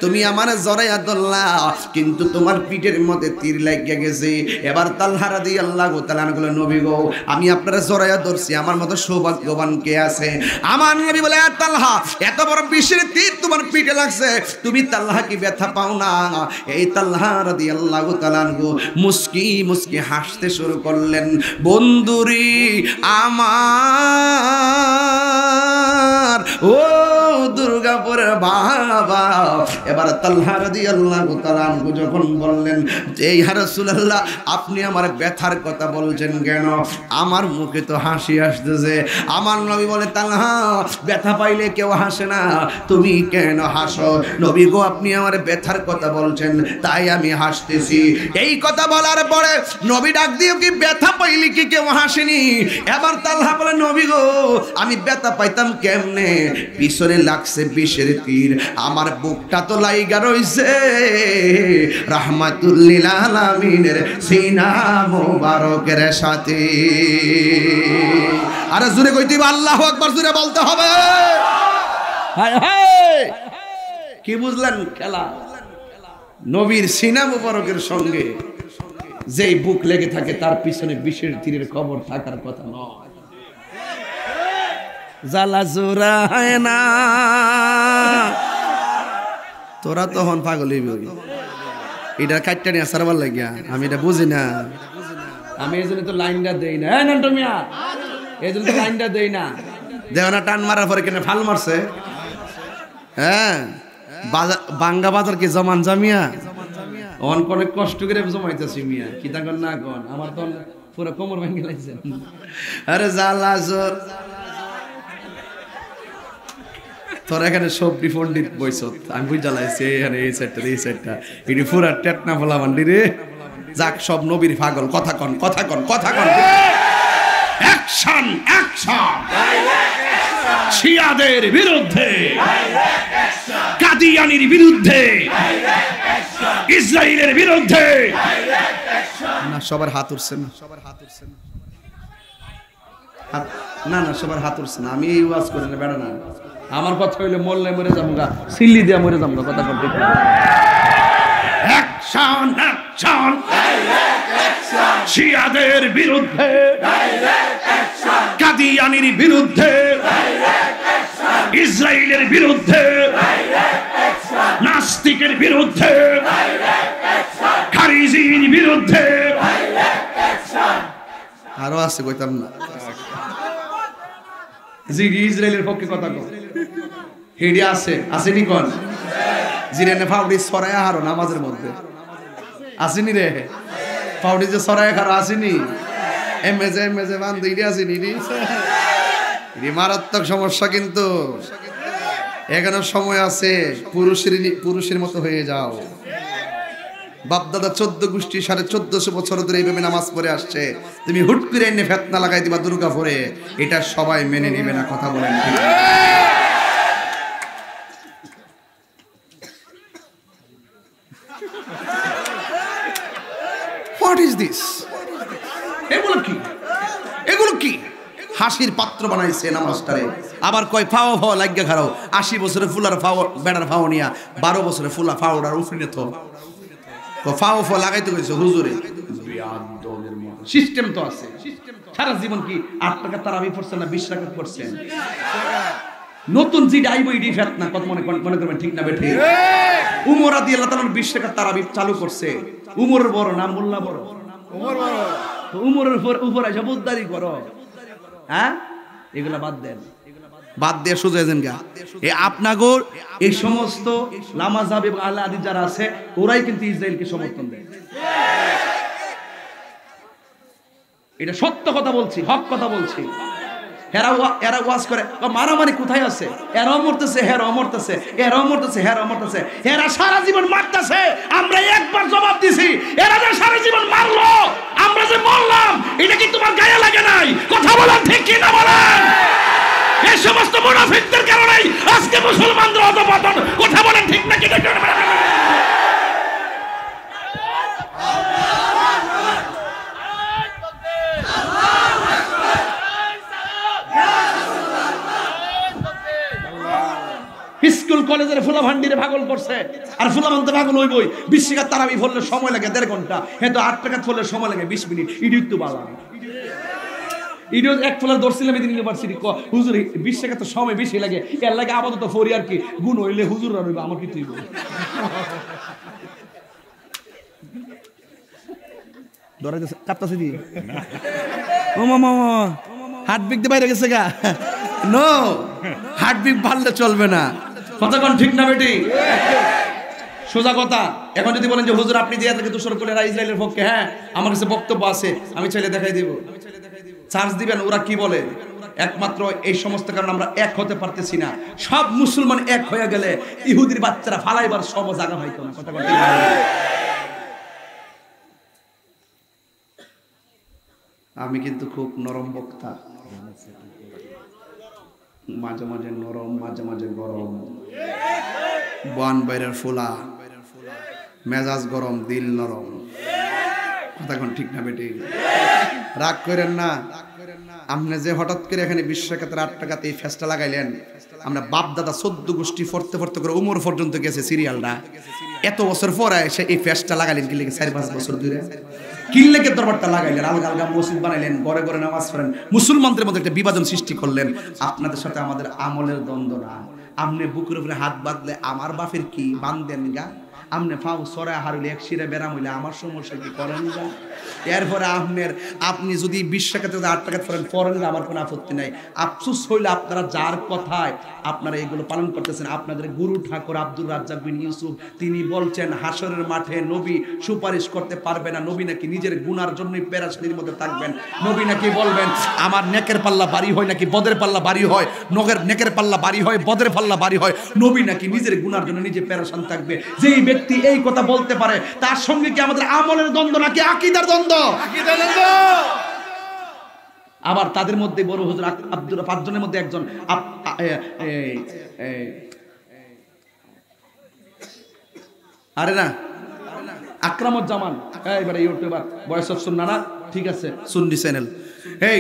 তুমি আমার জড়াইয়া ধরলা, কিন্তু তোমার পিঠের মধ্যে তীর লেগে গেছে। এবার তালহা রাদিয়াল্লাহু তাআলা বলে, নবী গো, আমি আপনারা জড়াইয়া ধরছি, আমার মতো সৌভাগ্যবান কে আছে? আমার নবী বলে, তালহা, এত বড় বিষের তীর তোমার পিঠে লাগছে, তুমি তালহা কি ব্যথা পাও না? এই তালহা রাদিয়াল্লাহু তাআলা মুস্কি মুস্কি হাসতে শুরু করলেন। বন্ধুরি আমার, ও দুর্গাপুরের বাবা। এবার তালহা রাদিয়াল্লাহু তাআলা যখন বললেন, এই ইয়া রাসূলুল্লাহ, আপনি আমার ব্যথার কথা বলছেন কেন? আমার মুখে তো হাসি আসতেছে। আমার নবী বলে, তালহা, ব্যথা পাইলে কেউ হাসে না, তুমি কেন হাসো? নবী গো, আপনি আমার ব্যথার কথা বলছেন, তাই আমি হাসতেছি। এই কথা বলার পরে নবী ডাক দিয়ে, কি ব্যথা পাইলে কি কেউ হাসেনি? এবার তালহা বলে, নবী গো, আমি ব্যথা পাইতাম কেমনে? পিছনে লাগছে বিষের তীর, আমার বুকটা তো লাইগা রইছে রাহমাতুল লিল আলামিনের সিনা মুবারকের সাথে। আরে জোরে কইতে হবে, আল্লাহু আকবার জোরে বলতে হবে। হায় হায়, কি বুঝলেন খেলা? নবীর সিনা মুবারকের সঙ্গে যেই বুক লেগে থাকে, তার পিছনে বিষের তীরের খবর থাকার কথা নয়। জ্বালা জোড়া হয় না, তোরা তখন পাগল হইবি। এটা কাটটা নিয়ে সারবার লাগিয়া আমি এটা বুঝি না। আমি এই জন্য তো লাইনটা দেই না, মিয়া, এই জন্য তো লাইনটা দেই না। দেও না, টান মারার পরে কেন ফাল মারছে? হ্যাঁ, বাঙ্গা বাজার কি জমান জামিয়া অনেক কষ্ট করে জমাইতেছি মিয়া, কি তা না কোন আমার তো পুরো কোমর ভেঙে লাগছে। আরে জ্বালা জোর, তোর এখানে সবটি পণ্ডিত বইস, আমি বুঝ জ্বালাইছি এখানে এই সাইডটা এই সাইডটা, এটি পুরা টেটনা ফলা মান্ডি রে। যাক, সব নবীর পাগল। কথা কন, কথা কন, কথা কন। Action, action! শিয়াদের বিরুদ্ধে, কাদিয়ানির বিরুদ্ধে, ইসরায়েলের বিরুদ্ধে। না, সবার হাত উঠছে না, সবার হাত উঠছে না, না না, সবার হাত উঠছে না। আমি এই ওয়াজ করি না, বেড়া না। আমার কথা হইলে মরলে মরে যাবো গা, সিল্লি দিয়া মরে যাবো গা। কথা বলতে অ্যাকশন, অ্যাকশন! শিয়াদের বিরুদ্ধে, কাদিয়ানির বিরুদ্ধে, ইসরায়েলের বিরুদ্ধে, নাস্তিকের বিরুদ্ধে, খারিজির বিরুদ্ধে। আরো আছে, কইতাম না। যিনি ইসরায়েলের পক্ষে কথা কন, হেডি আছে, আসেনি কোন? জিরেনে ফাউডি সরায়া হারো নামাজের মধ্যে আসেনি রে? ফাউডি যে সরায়া খারো আসেনি? এমএজে বান্ধ ইডি আসেনি? ইডি মারাত্মক সমস্যা। কিন্তু এখানে সময় আছে, পুরুষের মতো হয়ে যাও। বাপদাদা 14 গোষ্ঠী 1450 বছর ধরে এইভাবে নামাজ পড়ে আসছে, তুমি হুট করে এনে ফেতনা লাগাই দিবা দুর্গা পরে, এটা সবাই মেনে নিবে না। কথা বলেন ঠিক? What is this? এগুলো কি? এগুলো কি? হাসির পাত্র বানাইছে নামাজটারে। আবার কয় ফাও ফাও লাগিয়া খারাও, 80 বছরে ফুলার ফাও, বেড়ার ফাও নিয়া 12 বছরে ফুলা ফাওড়ার উফরিনে তো ফাও ফাও লাগাইতে কইছে হুজুরে। সিস্টেম তো আছে। সারা জীবন কি 8 টাকা তারাবি পড়ছেন না 20 টাকা পড়ছেন? নতুন যেটা আইবো এডি ফেতনা। কত মনে করবেন ঠিক না বেঠে? উমর রাদিয়াল্লাহু তাআলা 20 টাকা তারাবি চালু করছে। উমরের বড় না মোল্লা বড়? উমর বড়। তো উমরের উপর আইসা বুদ্দারি করো, হ্যাঁ? এগুলা বাদ দেন, বাদ দিয়ে সোজা এজেন গা। এই আপনাগোর এই সমস্ত লামাযাব এবং আহলে হাদিস যারা আছে, ওরাই কিন্তু ইসরায়েলকে সমর্থন দেয়। এটা সত্য কথা বলছি, হক কথা বলছি। এরা ওয়াজ করে, মারামারি কোথায় আছে? এরাও মরতেছে, হেরাও মরতেছে, এরাও মরতেছে, হেরাও মরতেছে। এরা সারা জীবন মারতেছে, আমরা একবার জবাব দিছি। এরা যে সারা জীবন মারলো, আমরা যে মরলাম, এটা কি তোমার গায়ে লাগে নাই? কথা বলেন ঠিক কি না বলেন? এই সমস্ত মুনাফিকদের কারণেই আজকে মুসলমানদের অধঃপতন। কথা বলেন ঠিক না কি? স্কুল কলেজের ফুলা ভান্ডিরে পাগল করছে, আর ফুলা মানতে পাগল হইবই। 20 টাকা তারাবি পড়লে সময় লাগে 1.5 ঘন্টা, হয়তো 8 টাকা পড়লে সময় লাগে 20 মিনিট। ইডিও তো বালা, ইডিও এক ফুলার দর্শিলাম এদিন ইউনিভার্সিটি হুজুর 20 টাকা তো সময় বেশি লাগে, এর লাগে আপাতত ফরি আর কি, গুণ হইলে হুজুররা রইব, আমার কি তুইব ডরাইতেছে কাঁপতাছে দি ও মামা হার্টবিট দিয়ে বাইরে গেছে গা। নো, হার্টবিট বাড়লে চলবে না। কতক্ষণ ঠিক না বেটি? সোজা কথা। এখন যদি বলেন যে হুজুর আপনি দিয়ে থেকে দোষারোপ করলেন ইসরায়েলের পক্ষে, হ্যাঁ আমার কাছে বক্তব্য আছে, আমি চাইলে দেখাই দিব। চার্জ দিবেন? ওরা কি বলে? একমাত্র এই সমস্ত কারণে আমরা এক হতে পারতেছি না। সব মুসলমান এক হয়ে গেলে ইহুদির বাচ্চারা ফালাইবার সব জায়গা হয়তো না। কথা বলতে আমি কিন্তু খুব নরম বক্তা, মাঝে মাঝে নরম, মাঝে মাঝে গরম। বান বাইরের ফোলা, মেজাজ গরম, দিল নরম। কথা ঠিক না বেটি? রাগ করেন না। আপনি যে হঠাৎ করে এখানে 20 টাকাতে 8 টাকাতে এই ফেসটা লাগাইলেন, আমরা বাপ দাদা 14 গোষ্ঠী ফরতে ফরতে করে উমর পর্যন্ত গেছে সিরিয়ালটা। এত বছর পরে এসে এই ফেসটা লাগাইলেন কি লেগে? 4-5 বছর ধরে কি লেগে দরবারটা লাগাইলেন? আলগা আলগা মসজিদ বানাইলেন, ঘরে ঘরে নামাজ পড়েন, মুসলমানদের মধ্যে একটা বিভাজন সৃষ্টি করলেন। আপনাদের সাথে আমাদের আমলের দ্বন্দ্ব না। আমনে বুকের উপরে হাত বাঁধলে আমার বাপের কি বান্ধেন গা? আমনে ফাউ সরা হারুলে এক শিরে বেরাম হইলে আমার সমস্যা কি করেন গা? এরপরে আপনি যদি 20 টাকা থেকে 8 টাকা ফরেন আমার কোনো আপত্তি নাই। আফসোস হইলে আপনারা যার কথায় আপনারা এগুলো পালন করতেছেন, আপনাদের গুরু ঠাকুর আব্দুর রাজ্জাক বিন ইউসুফ তিনি বলছেন হাসরের মাঠে নবী সুপারিশ করতে পারবে না। নবী নাকি নিজের গুনার জন্যই পেরেশানির মধ্যে থাকবেন। নবী নাকি বলবেন আমার নেকের পাল্লা ভারী হয় নাকি বদের পাল্লা ভারী হয়, নেকের পাল্লা ভারী হয়, বদের পাল্লা ভারী হয়। নবী নাকি নিজের গুনার জন্য নিজে পেরেশান থাকবে। যেই ব্যক্তি এই কথা বলতে পারে তার সঙ্গে কি আমাদের আমলের দ্বন্দ্ব নাকি আকীদার দ্বন্দ্ব? আকীদার দ্বন্দ্ব। আবার তাদের মধ্যে বড় হুজুর আব্দুর 5 জনের মধ্যে একজন আরে না আকরামুজ্জামান, এবারে ইউটিউবার ভয়েস অফ সুন্নাহ না, ঠিক আছে সুন্নি চ্যানেল, এই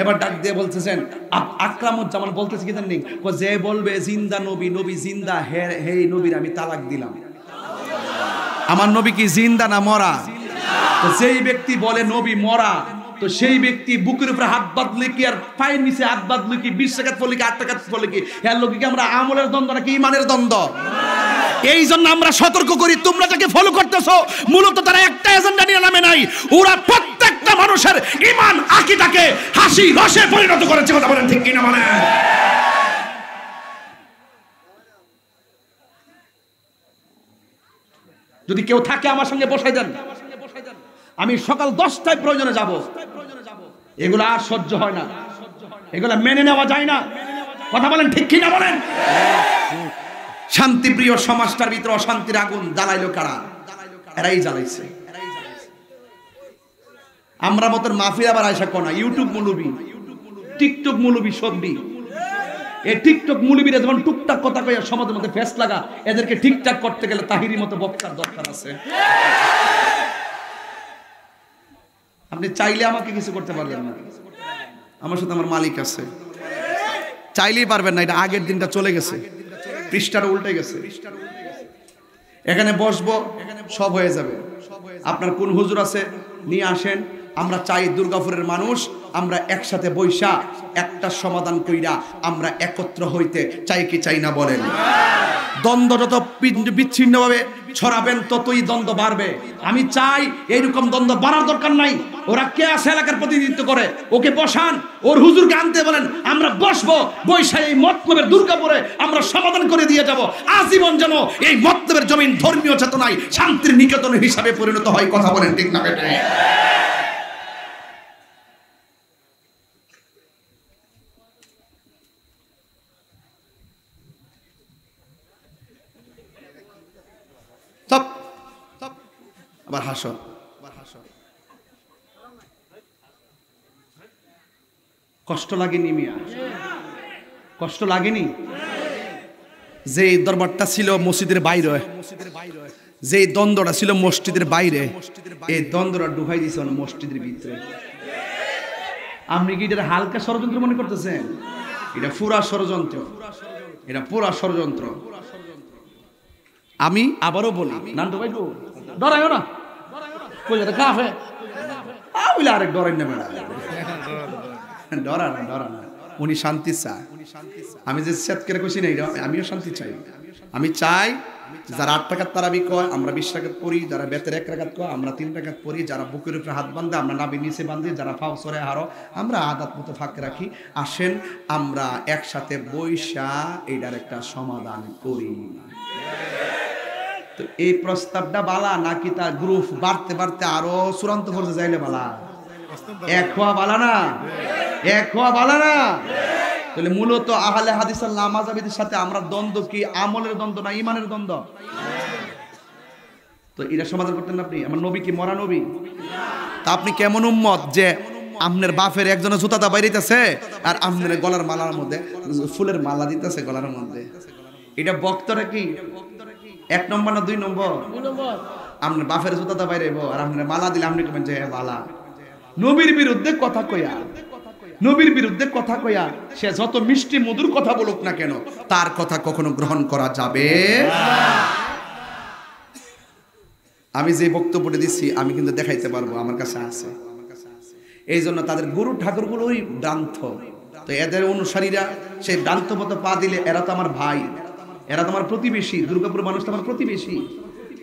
এবার ডাক দিয়ে বলতেছেন আকরামুজ্জামান বলতেছে কি জানেন? যে বলবে জিন্দা নবী, নবী জিন্দা, হে নবীর আমি তালাক দিলাম। আমার নবী কি জিন্দা না মরা? তো যেই ব্যক্তি বলে নবী মরা, তো সেই ব্যক্তি বুকের উপরে হাত বাঁধলে কি আর পায়ের নিচে হাত বাঁধলে কি 20 টাকা পড়লে কি 8 টাকা পড়লে কি এর লোকে কি আমরা আমলের দ্বন্দ্ব নাকি ইমানের দ্বন্দ্ব? এই জন্য আমরা সতর্ক করি, তোমরা যাকে ফলো করতেছো মূলত তারা একটা এজেন্ডা নিয়ে নামে নাই। ওরা প্রত্যেকটা মানুষের ঈমান আকীদাকে হাসি রসে পরিণত করেছে। কথা বলেন ঠিক কিনা বলেন? যদি কেউ থাকে আমার সঙ্গে বসাই দেন, আমি সকাল 10টায় প্রয়োজনে যাব। এগুলো আর সহ্য হয় না, এগুলো মেনে নেওয়া যায় না। কথা বলেন ঠিক কিনা বলেন? শান্তিপ্রিয় সমাজটার ভিতরে অশান্তির আগুন জ্বালাইলো কারা? এরাই জ্বালাইছে। আমরা মতন মাহফিল আবার আয়সা কোনা ইউটিউব মুলুবি, টিকটক মুলুবি, সববি। এই টিকটক মুলুবিরা যখন টুকটাক কথা কইয়া সমাজের মধ্যে ফেস লাগা, এদেরকে ঠিকঠাক করতে গেলে তাহিরি মতো বক্তার দরকার আছে। আপনি চাইলে আমাকে কিছু করতে পারবেন না, আমার সাথে আমার মালিক আছে। চাইলেই পারবেন না, এটা আগের দিনটা চলে গেছে, পৃষ্ঠাটা উল্টে গেছে। এখানে বসবো, সব হয়ে যাবে। আপনার কোন হুজুর আছে নিয়ে আসেন। আমরা চাই দুর্গাপুরের মানুষ আমরা একসাথে বৈশা একটা সমাধান কইরা আমরা একত্র হইতে চাই কি চাই না বলেন? দ্বন্দ্ব যত বিচ্ছিন্নভাবে ছড়াবেন ততই দ্বন্দ্ব বাড়বে। আমি চাই এইরকম দ্বন্দ্ব বাড়ার দরকার নাই। ওরা কে আছে এলাকার প্রতিনিধিত্ব করে, ওকে বসান, ওর হুজুরকে আনতে বলেন, আমরা বসবো, বৈশা এই মতলবের দুর্গাপুরে আমরা সমাধান করে দিয়ে যাব। আজীবন যেন এই মতলবের জমিন ধর্মীয় চেতনায় শান্তির নিকেতন হিসাবে পরিণত হয়। কথা বলেন ঠিক না বেটে? আবার হাসো, কষ্ট লাগেনি মিয়া? কষ্ট লাগেনি? যে দরবারটা ছিল মসজিদের বাইরে, যে দ্বন্দ্বটা ছিল মসজিদের বাইরে, এই দ্বন্দ্বটা ঢুকাই দিয়েছে মসজিদের ভিতরে। আপনি কি এটা হালকা ষড়যন্ত্র মনে করতেছেন? এটা পুরা ষড়যন্ত্র। এটা পুরা ষড়যন্ত্র। আমি আবারও বলি, নান্টু ভাই ডরাইও না, কই যেটা কাফে বলে আরেক ডরাই না ম্যাডাম, ডরা না ডরা না, উনি শান্তি চায়। আমি যে সেট করে কইছি না, আমিও শান্তি চাই। আমি চাই যারা 8 রাকাত তারাবি কয় আমরা 20 রাকাত পড়ি, যারা বেতের 1 রাকাত কয় আমরা 3 রাকাত পড়ি, যারা বুকের উপরে হাত বাঁধে আমরা নাভির নিচে বাঁধি, যারা পাও সরে হারো আমরা আদাত মতো ফাঁক রাখি। আসেন আমরা একসাথে বৈশা এটার একটা সমাধান করি। তো এই প্রস্তাবটা বালা নাকি তার গ্রুপ বাড়তে বাড়তে আরো চূড়ান্ত পর্যায়ে যাইলে বালা? এক হওয়া বালা না, এক হওয়া বালা না। তাহলে মূলত আহলে হাদিস আর লামাযাবিদের সাথে আমরা দ্বন্দ্ব কি আমলের দ্বন্দ্ব না ইমানের দ্বন্দ্ব? তো এটা সমাধান করতেন আপনি? আমার নবী কি মরা নবী? তা আপনি কেমন উম্মত যে আপনার বাপের একজনের জুতাটা বাইরেতেছে আর আপনার গলার মালার মধ্যে ফুলের মালা দিতেছে গলার মধ্যে? এটা বক্তরা কি 1 নম্বর না 2 নম্বর? আপনার বাপের জুতাটা বাইরেব আর আপনার মালা দিলে আপনি কবেন যে বালা। নবীর বিরুদ্ধে কথা কইয়া, নবীর বিরুদ্ধে কথা কইয়া সে যত মিষ্টি মধুর কথা বলুক না কেন তার কথা কখনো গ্রহণ করা যাবে না। আমি যে বক্তব্যটা দিচ্ছি আমি কিন্তু দেখাইতে পারবো, আমার কাছে আছে। এই জন্য তাদের গুরু ঠাকুরগুলোই ভ্রান্ত। তো এদের অনুসারীরা সেই ভ্রান্ত মতো পা দিলে এরা তো আমার ভাই, এরা তো আমার প্রতিবেশী, দুর্গাপুর মানুষ তো আমার প্রতিবেশী।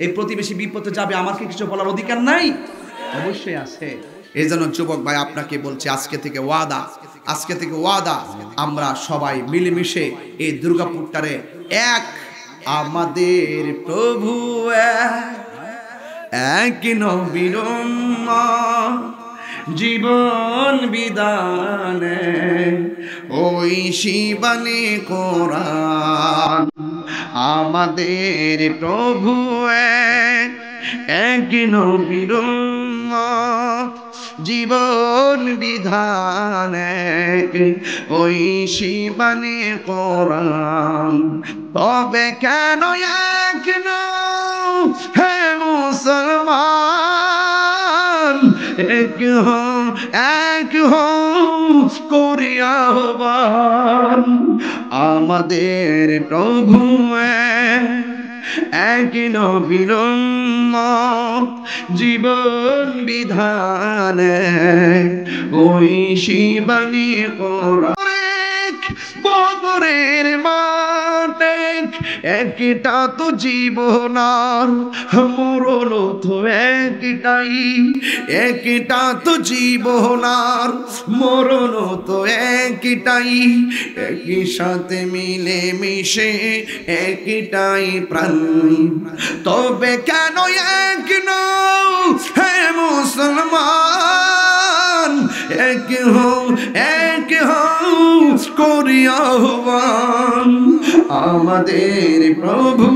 এই প্রতিবেশী বিপদে যাবে, আমার কি কিছু বলার অধিকার নাই? অবশ্যই আছে। এই জন্য যুবক ভাই আপনাকে বলছি, আজকে থেকে ওয়াদা, আজকে থেকে ওয়াদা, আমরা সবাই মিলেমিশে এই দুর্গাপুরটারে এক, আমাদের প্রভু এক নবীর উম্মত, জীবন বিধানে ওই শিবানী কোরআন, আমাদের প্রভু এক নবীর উম্মত, জীবন বিধানে ওই শিবানী কোরআন। তবে কেন এক নও হে মুসলমান, এক হও করি আহ্বান, আমাদের প্রভু এক নবীর উম্মত, জীবন বিধানে ওই শিবানী কোরআন। বদরের মাঠে একটা তো জীবন আর মরণ তো একটাই, একটা তো জীবন আর মরণ তো একটাই, একই সাথে মিলে মিশে একটাই প্রাণ। তবে কেন এক নও হে মুসলমান, এক হও করি আহ্বান, আমাদের প্রভু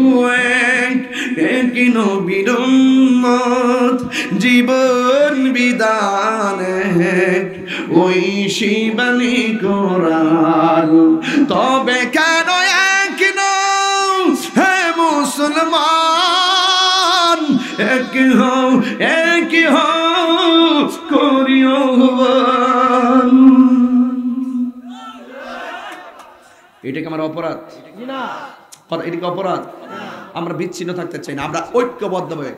এক নবীর উম্মত, জীবন বিধানে ওই শিবানী কোরআন। তবে কেন এক নও হে মুসলমান, এক হও করি আহ্বান। এটা কি আমার অপরাধ? এটা কি অপরাধ? আমরা বিচ্ছিন্ন থাকতে চাই না, আমরা ঐক্যবদ্ধভাবে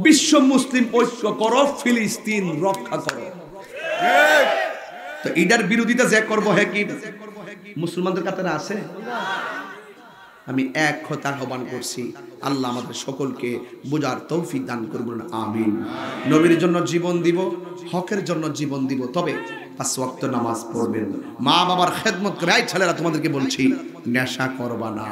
বিশ্ব মুসলিম ঐক্য করো, ফিলিস্তিন রক্ষা করো। তো এটার বিরোধিতা যে করবো, হ্যাঁ কি মুসলমানদের কাছে আছে? আমি এক কথা আহ্বান করছি, আল্লাহ আমাদের সকলকে বোঝার তৌফিক দান করবেন, আমিন। নবীর জন্য জীবন দিব, হকের জন্য জীবন দিব, তবে 5 ওয়াক্ত নামাজ পড়বেন, মা বাবার খেদমত করে। এই ছেলেরা তোমাদেরকে বলছি, নেশা করবা না।